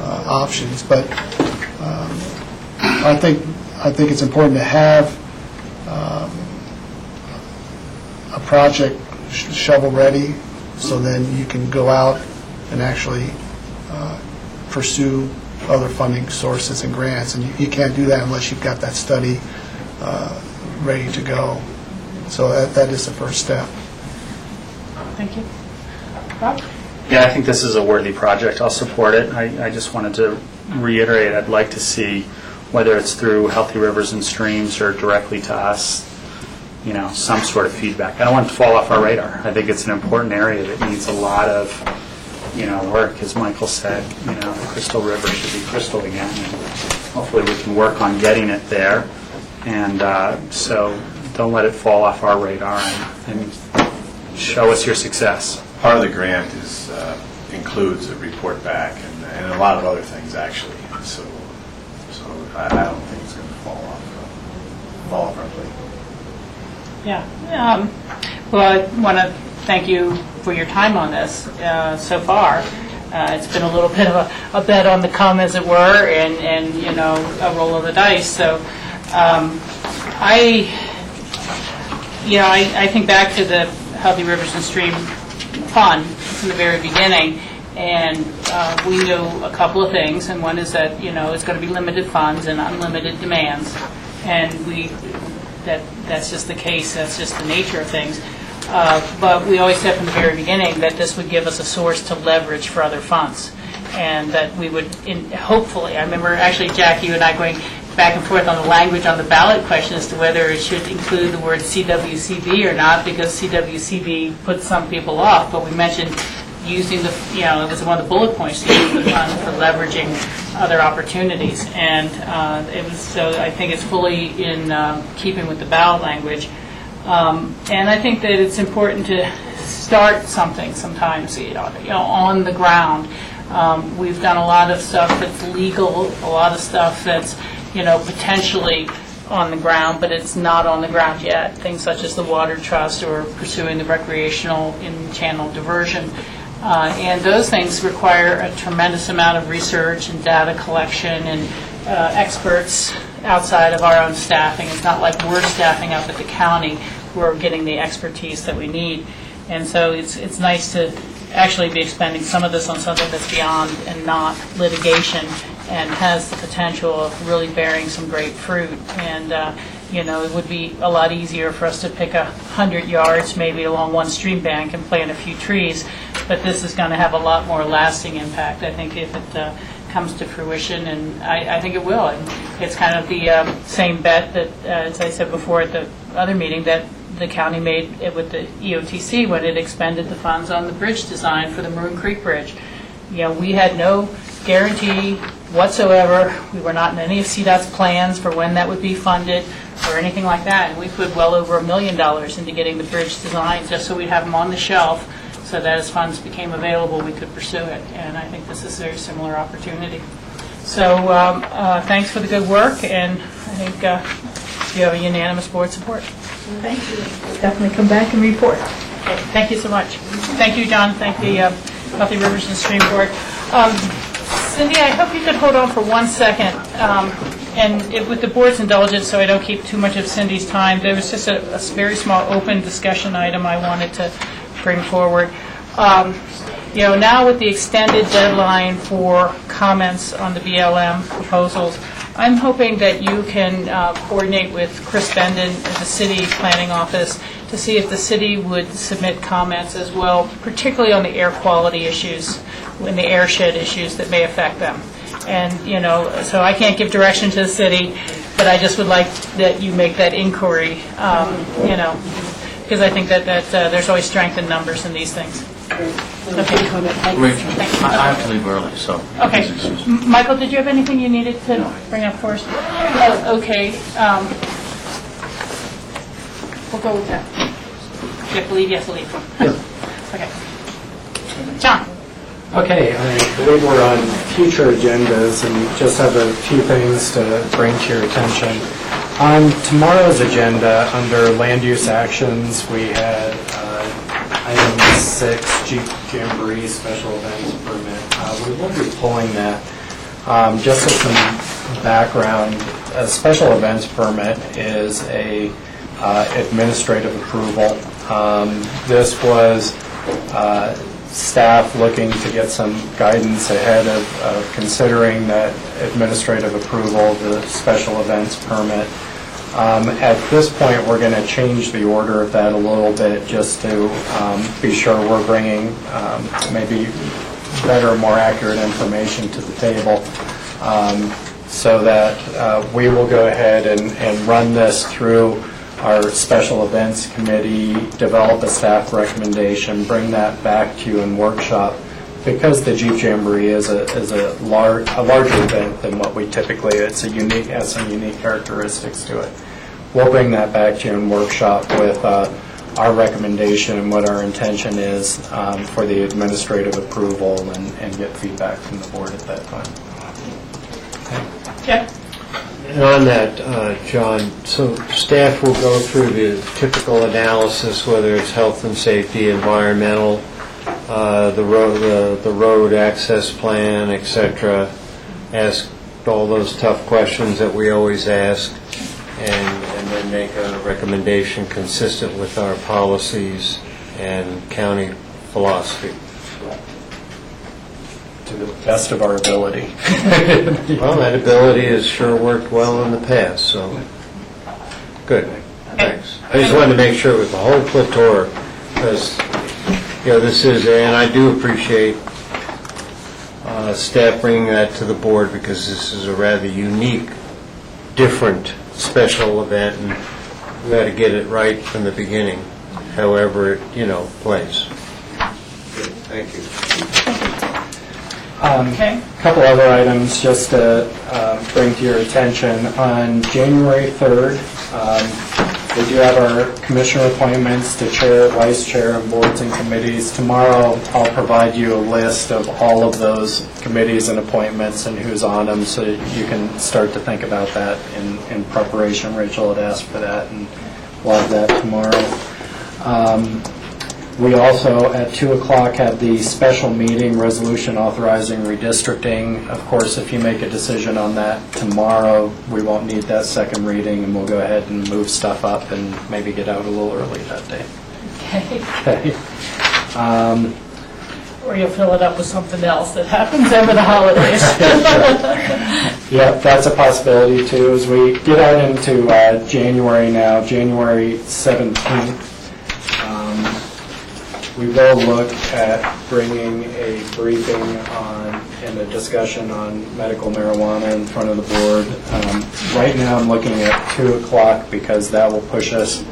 options. But I think it's important to have a project shovel ready, so then you can go out and actually pursue other funding sources and grants. And you can't do that unless you've got that study ready to go. So that is the first step. Thank you. Rob? Yeah, I think this is a worthy project. I'll support it. I just wanted to reiterate, I'd like to see, whether it's through Healthy Rivers and Streams or directly to us, you know, some sort of feedback. I don't want it to fall off our radar. I think it's an important area that needs a lot of, you know, work. As Michael said, you know, the Crystal River should be crystal again. And hopefully we can work on getting it there. And so don't let it fall off our radar, and show us your success. Part of the grant includes a report back and a lot of other things, actually. So I don't think it's going to fall off our plate. Yeah. Well, I want to thank you for your time on this so far. It's been a little bit of a bet on the come, as it were, and you know, a roll of the dice. So I think back to the Healthy Rivers and Stream Fund from the very beginning, and we knew a couple of things, and one is that, you know, it's going to be limited funds and unlimited demands, and that's just the case, that's just the nature of things. But we always said from the very beginning that this would give us a source to leverage for other funds, and that we would, hopefully, I remember actually, Jack, you and I going back and forth on the language on the ballot question as to whether it should include the word CWCB or not, because CWCB puts some people off, but we mentioned using the, you know, it was one of the bullet points to use the fund for leveraging other opportunities, and it was, so I think it's fully in keeping with the ballot language. And I think that it's important to start something sometimes, you know, on the ground. We've done a lot of stuff that's legal, a lot of stuff that's, you know, potentially on the ground, but it's not on the ground yet. Things such as the Water Trust or pursuing the recreational in-channel diversion. And those things require a tremendous amount of research and data collection and experts outside of our own staffing. It's not like we're staffing up at the county. We're getting the expertise that we need. And so it's nice to actually be expending some of this on something that's beyond and not litigation, and has the potential of really bearing some great fruit. And you know, it would be a lot easier for us to pick 100 yards maybe along one stream bank and plant a few trees, but this is going to have a lot more lasting impact, I think, if it comes to fruition, and I think it will. And it's kind of the same bet that, as I said before at the other meeting, that the county made it with the EOTC when it expended the funds on the bridge design for the Maroon Creek Bridge. You know, we had no guarantee whatsoever. We were not in any of CDOT's plans for when that would be funded or anything like that. And we put well over $1 million into getting the bridge designed just so we'd have them on the shelf so that as funds became available, we could pursue it. And I think this is a very similar opportunity. So thanks for the good work, and I think you have a unanimous board support. Thank you. Definitely come back and report. Okay, thank you so much. Thank you, John. Thank the Healthy Rivers and Stream Board. Cindy, I hope you could hold on for 1 second. With the board's indulgence, so I don't keep too much of Cindy's time, there was just a very small open discussion item I wanted to bring forward. Now with the extended deadline for comments on the BLM proposals, I'm hoping that you can coordinate with Chris Benden at the city planning office to see if the city would submit comments as well, particularly on the air quality issues and the airshed issues that may affect them. And, so I can't give direction to the city, but I just would like that you make that inquiry, because I think that there's always strength in numbers in these things. Okay. I have to leave early, so. Okay. Michael, did you have anything you needed to bring up for us? Oh, okay. We'll go with that. You have to leave, you have to leave. Okay. John. Okay, I believe we're on future agendas and just have a few things to bring to your attention. On tomorrow's agenda, under land use actions, we had item 6, Jeep Jamboree Special Events Permit. We will be pulling that. Just as some background, a special events permit is a administrative approval. This was staff looking to get some guidance ahead of considering that administrative approval, the special events permit. At this point, we're going to change the order of that a little bit just to be sure we're bringing maybe better, more accurate information to the table, so that we will go ahead and run this through our special events committee, develop a staff recommendation, bring that back to you in workshop. Because the Jeep Jamboree is a larger event than what we typically, has some unique characteristics to it. We'll bring that back to you in workshop with our recommendation and what our intention is for the administrative approval and get feedback from the board at that time. Okay. Yeah. And on that, John, so staff will go through the typical analysis, whether it's health and safety, environmental, the road access plan, etc. Ask all those tough questions that we always ask, and then make a recommendation consistent with our policies and county philosophy. To the best of our ability. Well, that ability has sure worked well in the past, so good. Thanks. I just wanted to make sure it was the whole plethora, because this is, and I do appreciate staff bringing that to the board, because this is a rather unique, different special event, and we got to get it right from the beginning, however it plays. Good. Thank you. A couple other items just to bring to your attention. On January 3rd, we do have our commissioner appointments to chair, vice chair, and boards and committees. Tomorrow, I'll provide you a list of all of those committees and appointments and who's on them, so you can start to think about that in preparation. Rachel had asked for that, and we'll have that tomorrow. We also, at 2 o'clock, have the special meeting resolution authorizing redistricting. Of course, if you make a decision on that tomorrow, we won't need that second reading, and we'll go ahead and move stuff up and maybe get out a little early that day. Okay. Or you'll fill it up with something else that happens over the holidays. Yeah, that's a possibility too. As we get out into January now, January 17th, we will look at bringing a briefing on and a discussion on medical marijuana in front of the board. Right now I'm looking at 2 o'clock because that will push us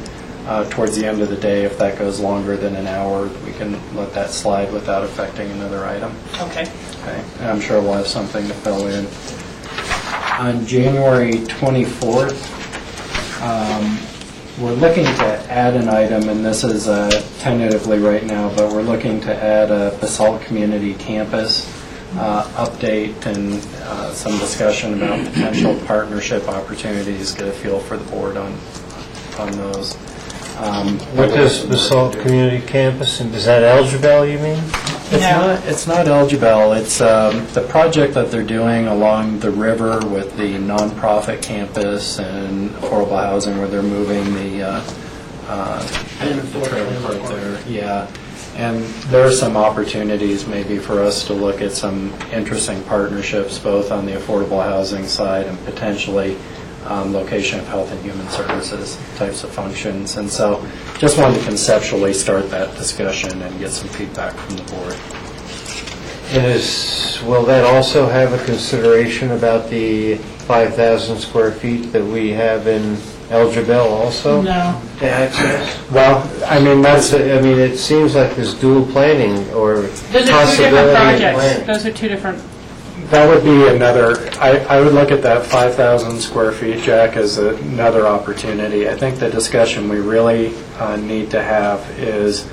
towards the end of the day. If that goes longer than an hour, we can let that slide without affecting another item. Okay. Okay. And I'm sure we'll have something to fill in. On January 24th, we're looking to add an item, and this is tentatively right now, but we're looking to add a BOCC community campus update and some discussion about potential partnership opportunities, get a feel for the board on those. What does BOCC Community Campus, and is that Elgibel, you mean? It's not Elgibel. It's the project that they're doing along the river with the nonprofit campus and affordable housing, where they're moving the trailer park there. Yeah, and there are some opportunities maybe for us to look at some interesting partnerships, both on the affordable housing side and potentially location of health and human services types of functions. And so just wanted to conceptually start that discussion and get some feedback from the board. Will that also have a consideration about the 5,000 square feet that we have in Elgibel also? No. To access? Well, I mean, it seems like there's dual planning or Those are two different projects. Those are two different. that would be another, I would look at that 5,000 square feet, Jack, as another opportunity. I think the discussion we really need to have is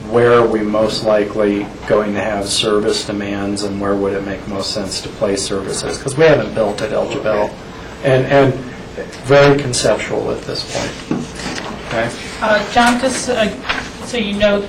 where are we most likely going to have service demands, and where would it make most sense to place services? Because we haven't built at Elgibel, and very conceptual at this point. Okay. John, just so you know,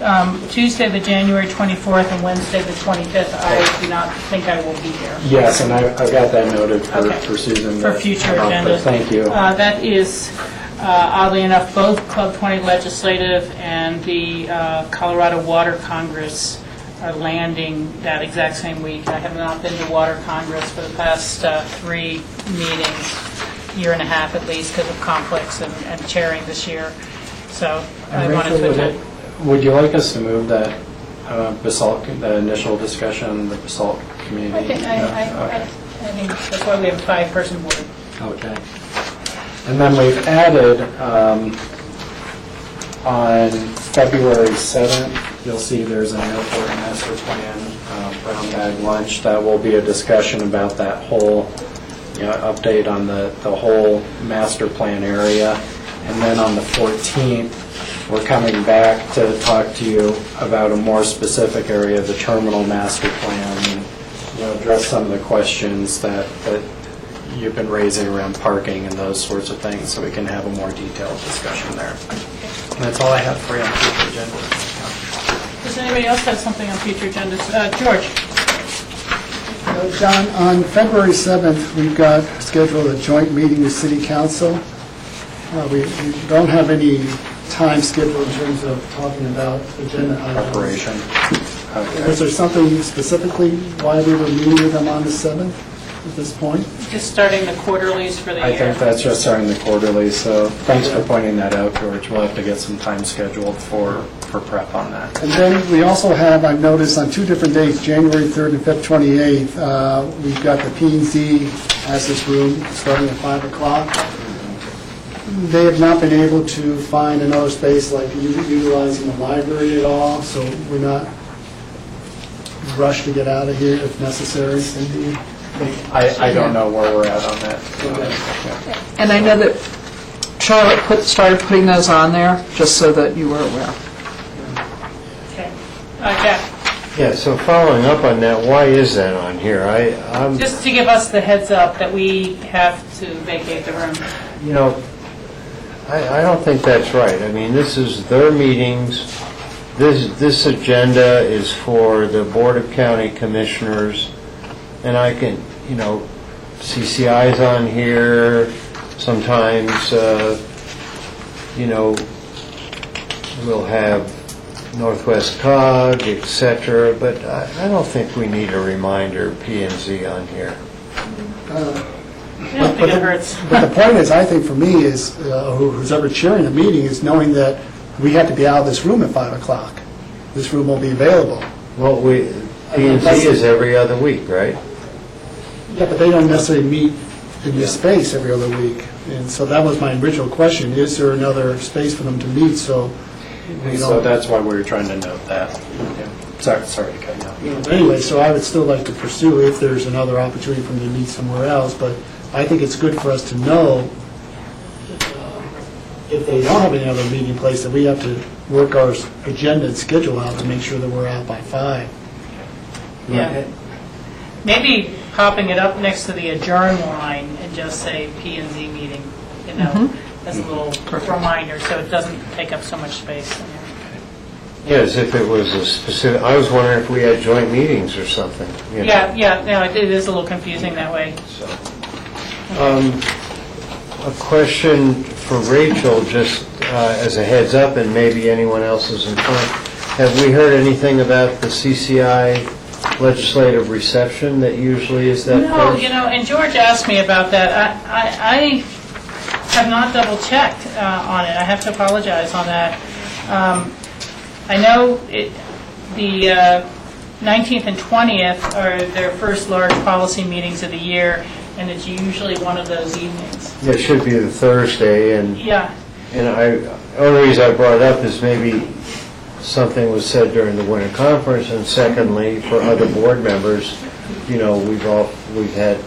Tuesday, the January 24th, and Wednesday, the 25th, I do not think I will be here. Yes, and I've got that noted for Susan. For future agendas. Thank you. That is, oddly enough, both Club 20 Legislative and the Colorado Water Congress are landing that exact same week. I have not been to Water Congress for the past 3 meetings, year and a half at least, because of conflicts and chairing this year. So I wanted to attend. Would you like us to move that BOCC, the initial discussion, the BOCC community? I think that's why we have a 5-person board. Okay. And then we've added, on February 7th, you'll see there's an airport master plan, brown bag lunch. That will be a discussion about that whole, update on the whole master plan area. And then on the 14th, we're coming back to talk to you about a more specific area, the terminal master plan, and address some of the questions that you've been raising around parking and those sorts of things, so we can have a more detailed discussion there. And that's all I have for you on future agendas. Does anybody else have something on future agendas? George? John, on February 7th, we've got scheduled a joint meeting with City Council. We don't have any time scheduled in terms of talking about agenda items. Preparation. Okay. Was there something specifically why we were meeting with them on the 7th at this point? Just starting the quarterlies for the year. I think that's just starting the quarterly, so thanks for pointing that out, George. We'll have to get some time scheduled for prep on that. And then we also have, I've noticed, on 2 different dates, January 3rd and February 28th, we've got the P&Z has this room starting at 5 o'clock. They have not been able to find another space like utilizing the library at all, so we're not rushed to get out of here if necessary. Cindy? I don't know where we're at on that. Okay. And I know that Charlotte started putting those on there, just so that you were aware. Okay. Jack? Yeah, so following up on that, why is that on here? I'm Just to give us the heads up that we have to vacate the room. I don't think that's right. I mean, this is their meetings. This agenda is for the Board of County Commissioners, and I can, CCI's on here. Sometimes, we'll have Northwest COG, etc. But I don't think we need a reminder P&Z on here. I don't think it hurts. But the point is, I think for me, is who's ever chairing the meeting is knowing that we have to be out of this room at 5 o'clock. This room will be available. Well, P&Z is every other week, right? Yeah, but they don't necessarily meet in this space every other week. And so that was my original question, is there another space for them to meet? So that's why we were trying to note that. Sorry to cut you off. Anyway, so I would still like to pursue if there's another opportunity for them to meet somewhere else, but I think it's good for us to know if they don't have any other meeting place, then we have to work our agenda and schedule out to make sure that we're out by 5. Yeah. Maybe popping it up next to the adjourn line and just say P and Z meeting, you know, as a little reminder, so it doesn't take up so much space. Yeah, as if it was a specific, I was wondering if we had joint meetings or something. You know. Yeah, no, it is a little confusing that way. So, a question for Rachel, just as a heads up, and maybe anyone else is in front. Have we heard anything about the CCI legislative reception that usually is that No, first? you know, and George asked me about that. I have not double-checked on it. I have to apologize on that. I know the 19th and 20th are their first large policy meetings of the year, and it's usually one of those evenings. It should be the Thursday, and Yeah. and the only reason I brought it up is maybe something was said during the winter conference, and secondly, for other board members, you know, we've had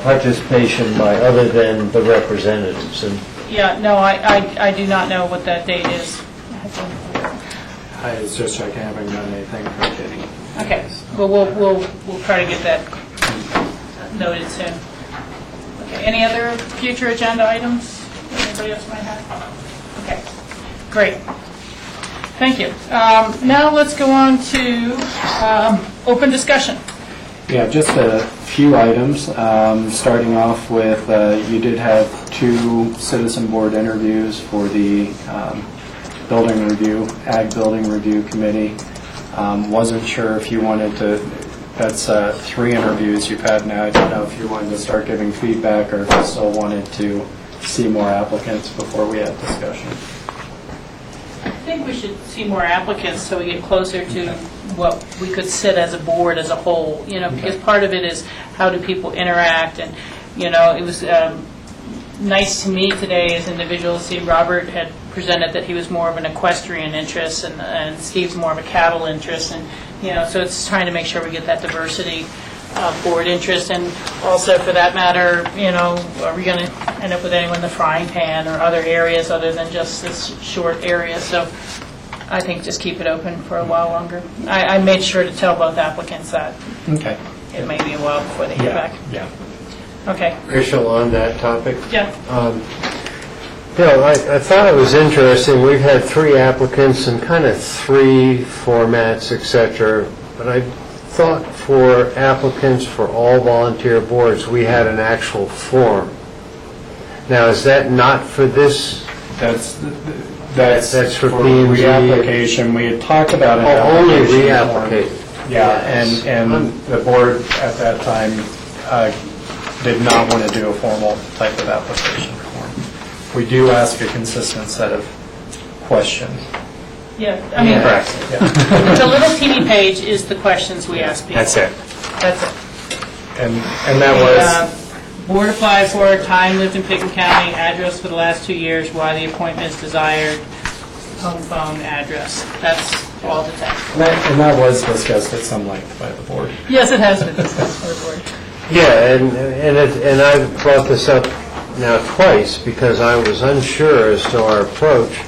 participation by other than the representatives. And Yeah, no, I do not know what that date is. I was just checking, I haven't done anything for Jenny. Okay, well, we'll try to get that noted soon. Okay, any other future agenda items that anybody else might have? Okay, great. Thank you. Now let's go on to open discussion. Yeah, just a few items. Starting off with, you did have 2 citizen board interviews for the building review, Ag Building Review Committee. Wasn't sure if you wanted to, that's 3 interviews you've had now. I don't know if you wanted to start giving feedback or if you still wanted to see more applicants before we had discussion. I think we should see more applicants so we get closer to what we could sit as a board as a whole, you know, because part of it is how do people interact, and, you know, it was nice to me today as individuals. See, Robert had presented that he was more of an equestrian interest, and Steve's more of a cattle interest, and, you know, so it's trying to make sure we get that diversity board interest, and also for that matter, you know, are we going to end up with anyone in the frying pan or other areas other than just this short area? So I think just keep it open for a while longer. I made sure to tell both applicants that. Okay. It may be a while before they get back. Yeah. Okay. Rachel, on that topic? Yeah. Bill, I thought it was interesting. We've had 3 applicants and kind of 3 formats, et cetera, but I thought for applicants for all volunteer boards, we had an actual form. Now, is that not for this? That's for P&Z? reapplication. We had talked about it. Oh, only reapplication. Yeah, and the board at that time did not want to do a formal type of application form. We do ask a consistent set of questions. Yeah, I mean, Correct. the little teeny page is the questions we ask people. That's it. That's it. And that was... Board applied for, time lived in Pickens County, address for the last 2 years, why the appointment is desired, home phone, address. That's all the text. And that was discussed at some length by the board. Yes, it has been discussed by the board. Yeah, and I've brought this up now twice because I was unsure as to our approach.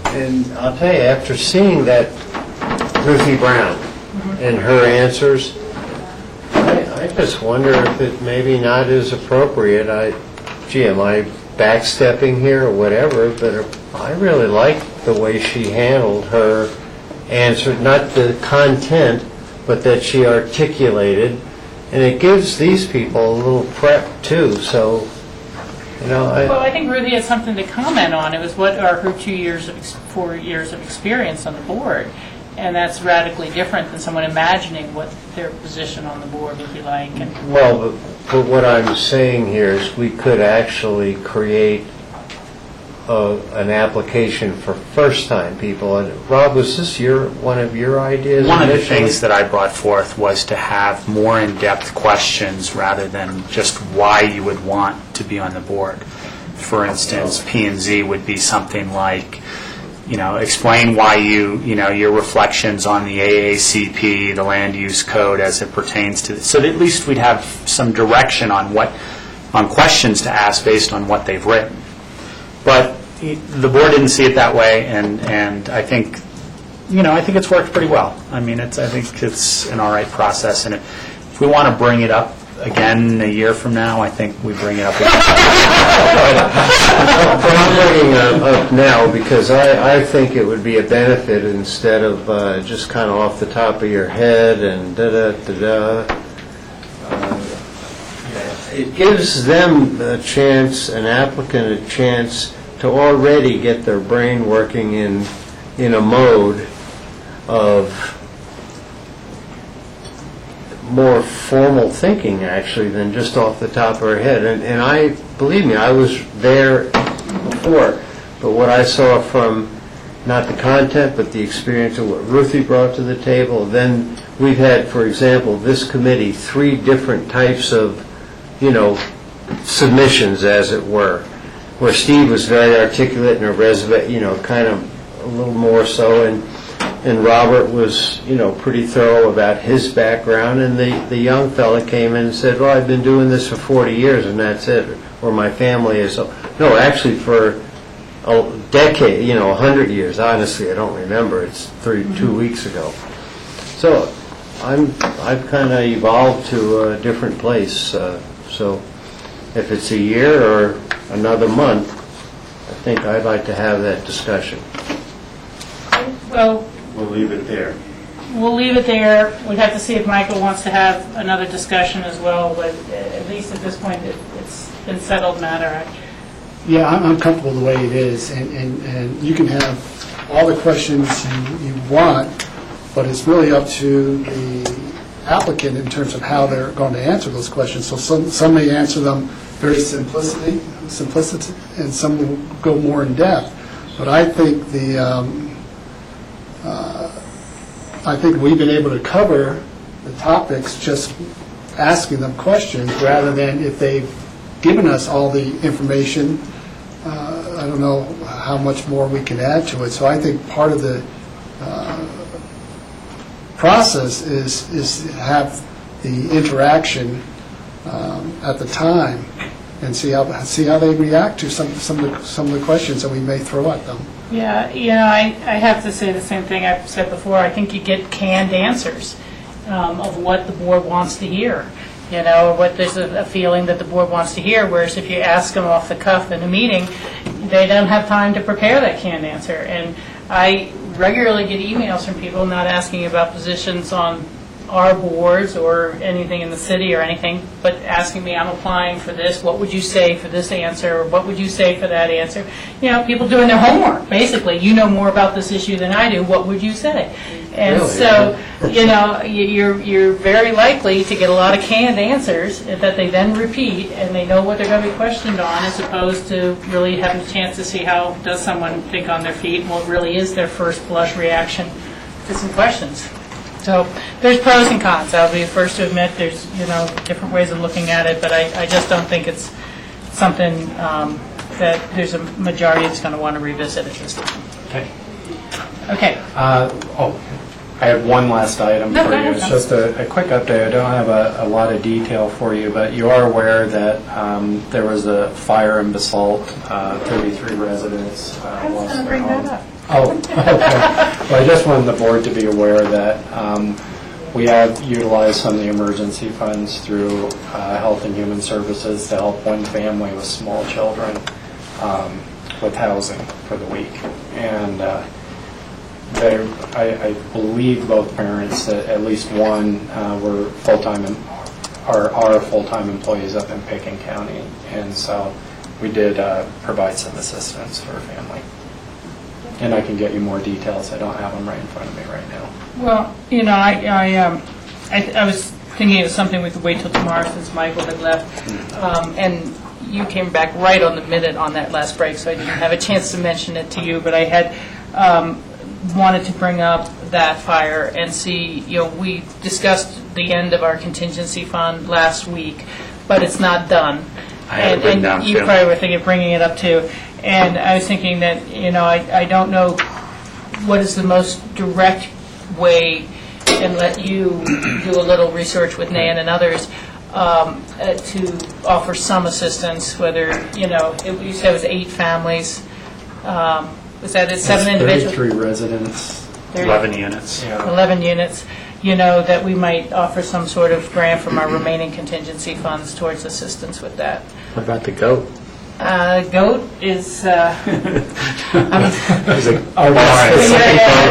And I'll tell you, after seeing that Ruthie Brown and her answers, I just wonder if it maybe not is appropriate. Gee, am I backstepping here or whatever? But I really liked the way she handled her answer, not the content, but that she articulated. And it gives these people a little prep too, so, you know. Well, I think Ruthie had something to comment on. It was what are her 4 years of experience on the board. And that's radically different than someone imagining what their position on the board would be like. And well, but what I'm saying here is we could actually create an application for first-time people. And Rob, was this one of your ideas? One of the initially? things that I brought forth was to have more in-depth questions rather than just why you would want to be on the board. For instance, P&Z would be something like, you know, explain why your reflections on the AACP, the land use code as it pertains to, so that at least we'd have some direction on questions to ask based on what they've written. But the board didn't see it that way, and I think, I think it's worked pretty well. I mean, I think it's an all right process, and if we want to bring it up again a year from now, I think we bring it up again. But I'm bringing it up now because I think it would be a benefit instead of just kind of off the top of your head and da-da-da-da. It gives them a chance, an applicant a chance to already get their brain working in a mode of more formal thinking, actually, than just off the top of our head. And I, believe me, I was there before, but what I saw from not the content, but the experience of what Ruthie brought to the table, then we've had, for example, this committee, 3 different types of submissions, as it were, where Steve was very articulate in a resume, kind of a little more so, and Robert was, pretty thorough about his background, and the young fella came in and said, well, I've been doing this for 40 years, and that's it, or my family is, no, actually for a decade, 100 years, honestly, I don't remember, it's 2 weeks ago. So I've kind of evolved to a different place. So if it's a year or another month, I think I'd like to have that discussion. Well, We'll leave it there. we'll leave it there. We'd have to see if Michael wants to have another discussion as well, but at least at this point, it's been settled matter. Yeah, I'm comfortable the way it is, and you can have all the questions you want, but it's really up to the applicant in terms of how they're going to answer those questions. So some may answer them very simplicity, and some will go more in depth. But I think I think we've been able to cover the topics just asking them questions, rather than if they've given us all the information. I don't know how much more we can add to it. So I think part of the process is to have the interaction at the time and see how they react to some of the questions that we may throw at them. Yeah, I have to say the same thing I've said before. I think you get canned answers of what the board wants to hear, or what there's a feeling that the board wants to hear, whereas if you ask them off the cuff in a meeting, they don't have time to prepare that canned answer. And I regularly get emails from people not asking about positions on our boards or anything in the city or anything, but asking me, I'm applying for this, what would you say for this answer, or what would you say for that answer? People doing their homework, basically. You know more about this issue than I do, what would you say? And Really? so, you're very likely to get a lot of canned answers that they then repeat, and they know what they're going to be questioned on, as opposed to really having a chance to see how does someone think on their feet, and what really is their first blush reaction to some questions. So there's pros and cons. I'll be the first to admit there's different ways of looking at it, but I just don't think it's something that there's a majority that's going to want to revisit at this time. Okay. I have one last item No, for go you. ahead. It's just a quick update. I don't have a lot of detail for you, but you are aware that there was a fire in Basalt, 33 residents I was lost going to their bring homes. that up. Oh, okay. Well, I just wanted the board to be aware that we have utilized some of the emergency funds through Health and Human Services to help one family with small children with housing for the week. And I believe both parents, at least one, were are full-time employees up in Picken County. And so we did provide some assistance for a family. And I can get you more details. I don't have them right in front of me right now. Well, I was thinking of something we could wait till tomorrow since Michael had left. And you came back right on the minute on that last break, so I didn't have a chance to mention it to you. But I had wanted to bring up that fire and see, we discussed the end of our contingency fund last week, but it's not done. I had it written down, you too. probably were thinking of bringing it up too. And I was thinking that, I don't know what is the most direct way, and let you do a little research with Nan and others, to offer some assistance, whether, you said it was 8 families. is that it, 7 individuals? 33 residents, 11 units. 11 units, that we might offer some sort of grant from our remaining contingency funds towards assistance with that. What about the goat? Goat is, There's a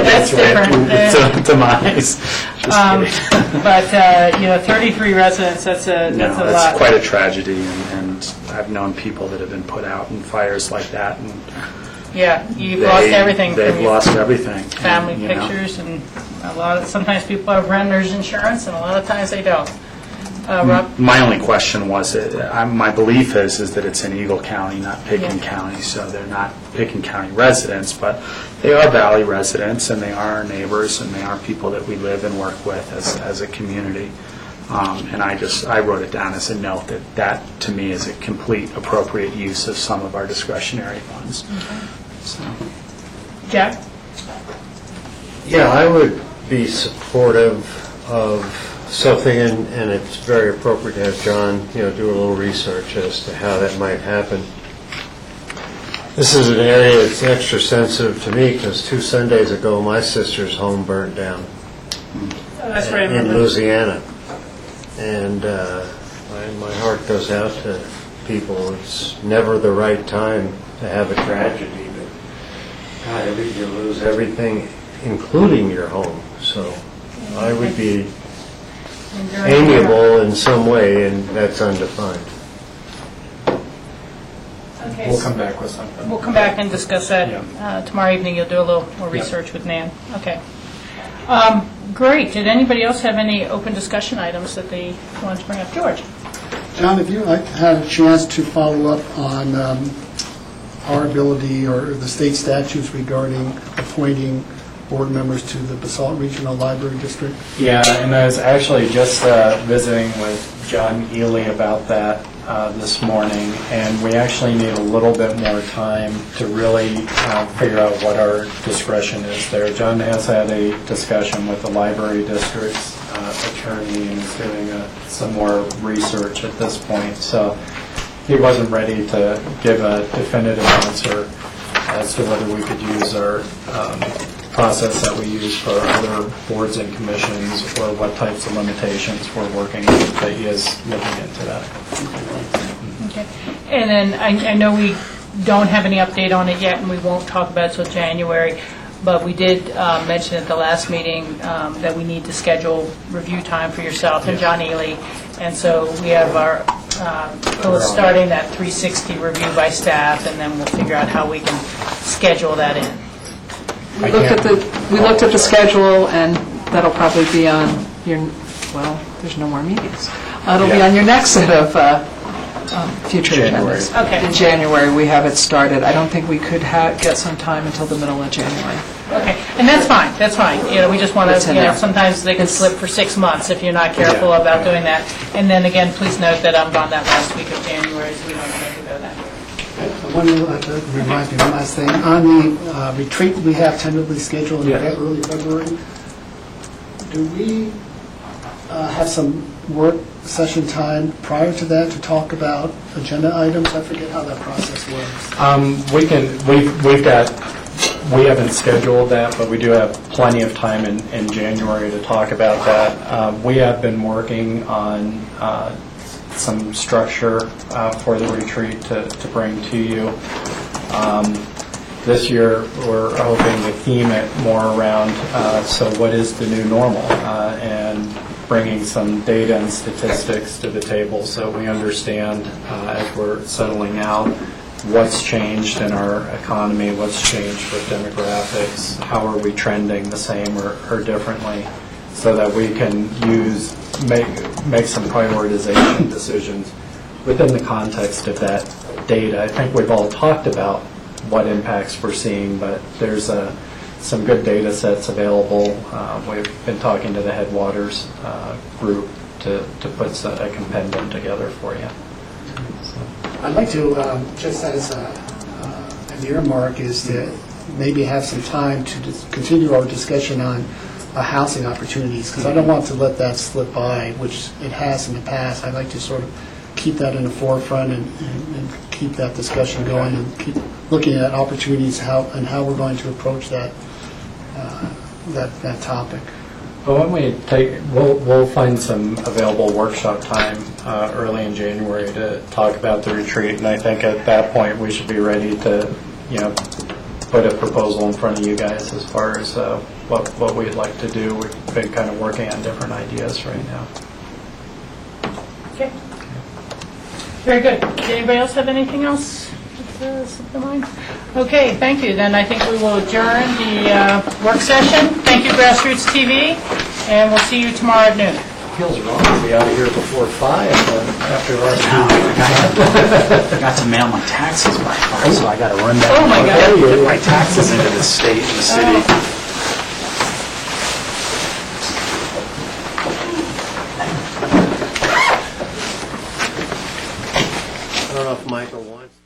that's different. Demise. Just kidding. But, 33 residents, that's a No, lot. that's quite a tragedy, and I've known people that have been put out in fires like that, and Yeah, you've lost everything They've from your lost everything. family you know. pictures, and sometimes people have renter's insurance, and a lot of times they don't. Rob? My only question was, my belief is that it's in Eagle County, not Picken Yeah. County, so they're not Picken County residents, but they are Valley residents, and they are our neighbors, and they are people that we live and work with as a community. And I wrote it down as a note that to me is a complete appropriate use of some of our discretionary funds. So. Jack? Yeah, I would be supportive of something, and it's very appropriate to have John, do a little research as to how that might happen. This is an area that's extra sensitive to me because 2 Sundays ago, my sister's home burned down That's right. in Louisiana. And my heart goes out to people. It's never the right time to have a tragedy, but God, you lose everything, including your home. So I would be amiable in some way, and that's undefined. Okay, We'll come back with something. We'll come back and discuss that Yeah. tomorrow evening. You'll do a little more research with Nan. Okay. Great. Did anybody else have any open discussion items that they wanted to bring up? George? John, have you had a chance to follow up on our ability or the state statutes regarding appointing board members to the Basalt Regional Library District? Yeah, and I was actually just visiting with John Ely about that this morning, and we actually need a little bit more time to really figure out what our discretion is there. John has had a discussion with the library district's attorney and is doing some more research at this point, so he wasn't ready to give a definitive answer as to whether we could use our process that we use for other boards and commissions, or what types of limitations we're working with, but he is looking into that. Okay. And then I know we don't have any update on it yet, and we won't talk about it till January, but we did mention at the last meeting that we need to schedule review time for yourself and John Ely, and so we have our starting that 360 review by staff, and then we'll figure out how we can schedule that in. We looked at the schedule, and that'll probably be on there's no more meetings. It'll be on your next set of future agendas. Okay. In January, we have it started. I don't think we could get some time until the middle of January. Okay, and that's fine, that's fine. We just want It's in to, there. sometimes they can slip for 6 months if you're not careful about doing that. And then again, please note that I'm gone that last week of January, so we don't have to go that. Reminds me of one last thing. On the retreat we have tentatively scheduled in early February, do we have some work session time prior to that to talk about agenda items? I forget how that process works. We haven't scheduled that, but we do have plenty of time in January to talk about that. We have been working on some structure for the retreat to bring to you. This year, we're hoping to theme it more around, so what is the new normal? And bringing some data and statistics to the table so we understand as we're settling out what's changed in our economy, what's changed with demographics, how are we trending the same or differently, so that we can make some prioritization decisions within the context of that data. I think we've all talked about what impacts we're seeing, but there's some good data sets available. We've been talking to the Headwaters group to put a compendium together for you. I'd like to, just as an earmark, is to maybe have some time to continue our discussion on housing opportunities, because I don't want to let that slip by, which it has in the past. I'd like to sort of keep that in the forefront and keep that discussion going and keep looking at opportunities how we're going to approach that topic. But when we we'll find some available workshop time early in January to talk about the retreat, and I think at that point we should be ready to, put a proposal in front of you guys as far as what we'd like to do. We've been kind of working on different ideas right now. Okay. Very good. Did anybody else have anything else to slip their mind? Okay, thank you. Then I think we will adjourn the work session. Thank you, Grassroots TV, and we'll see you tomorrow at noon. Feels wrong to be out of here before 5 after our I got to mail my taxes by 5, so I got to run down. Oh, my God. Get my taxes into the state and the city. I don't know if Michael wants...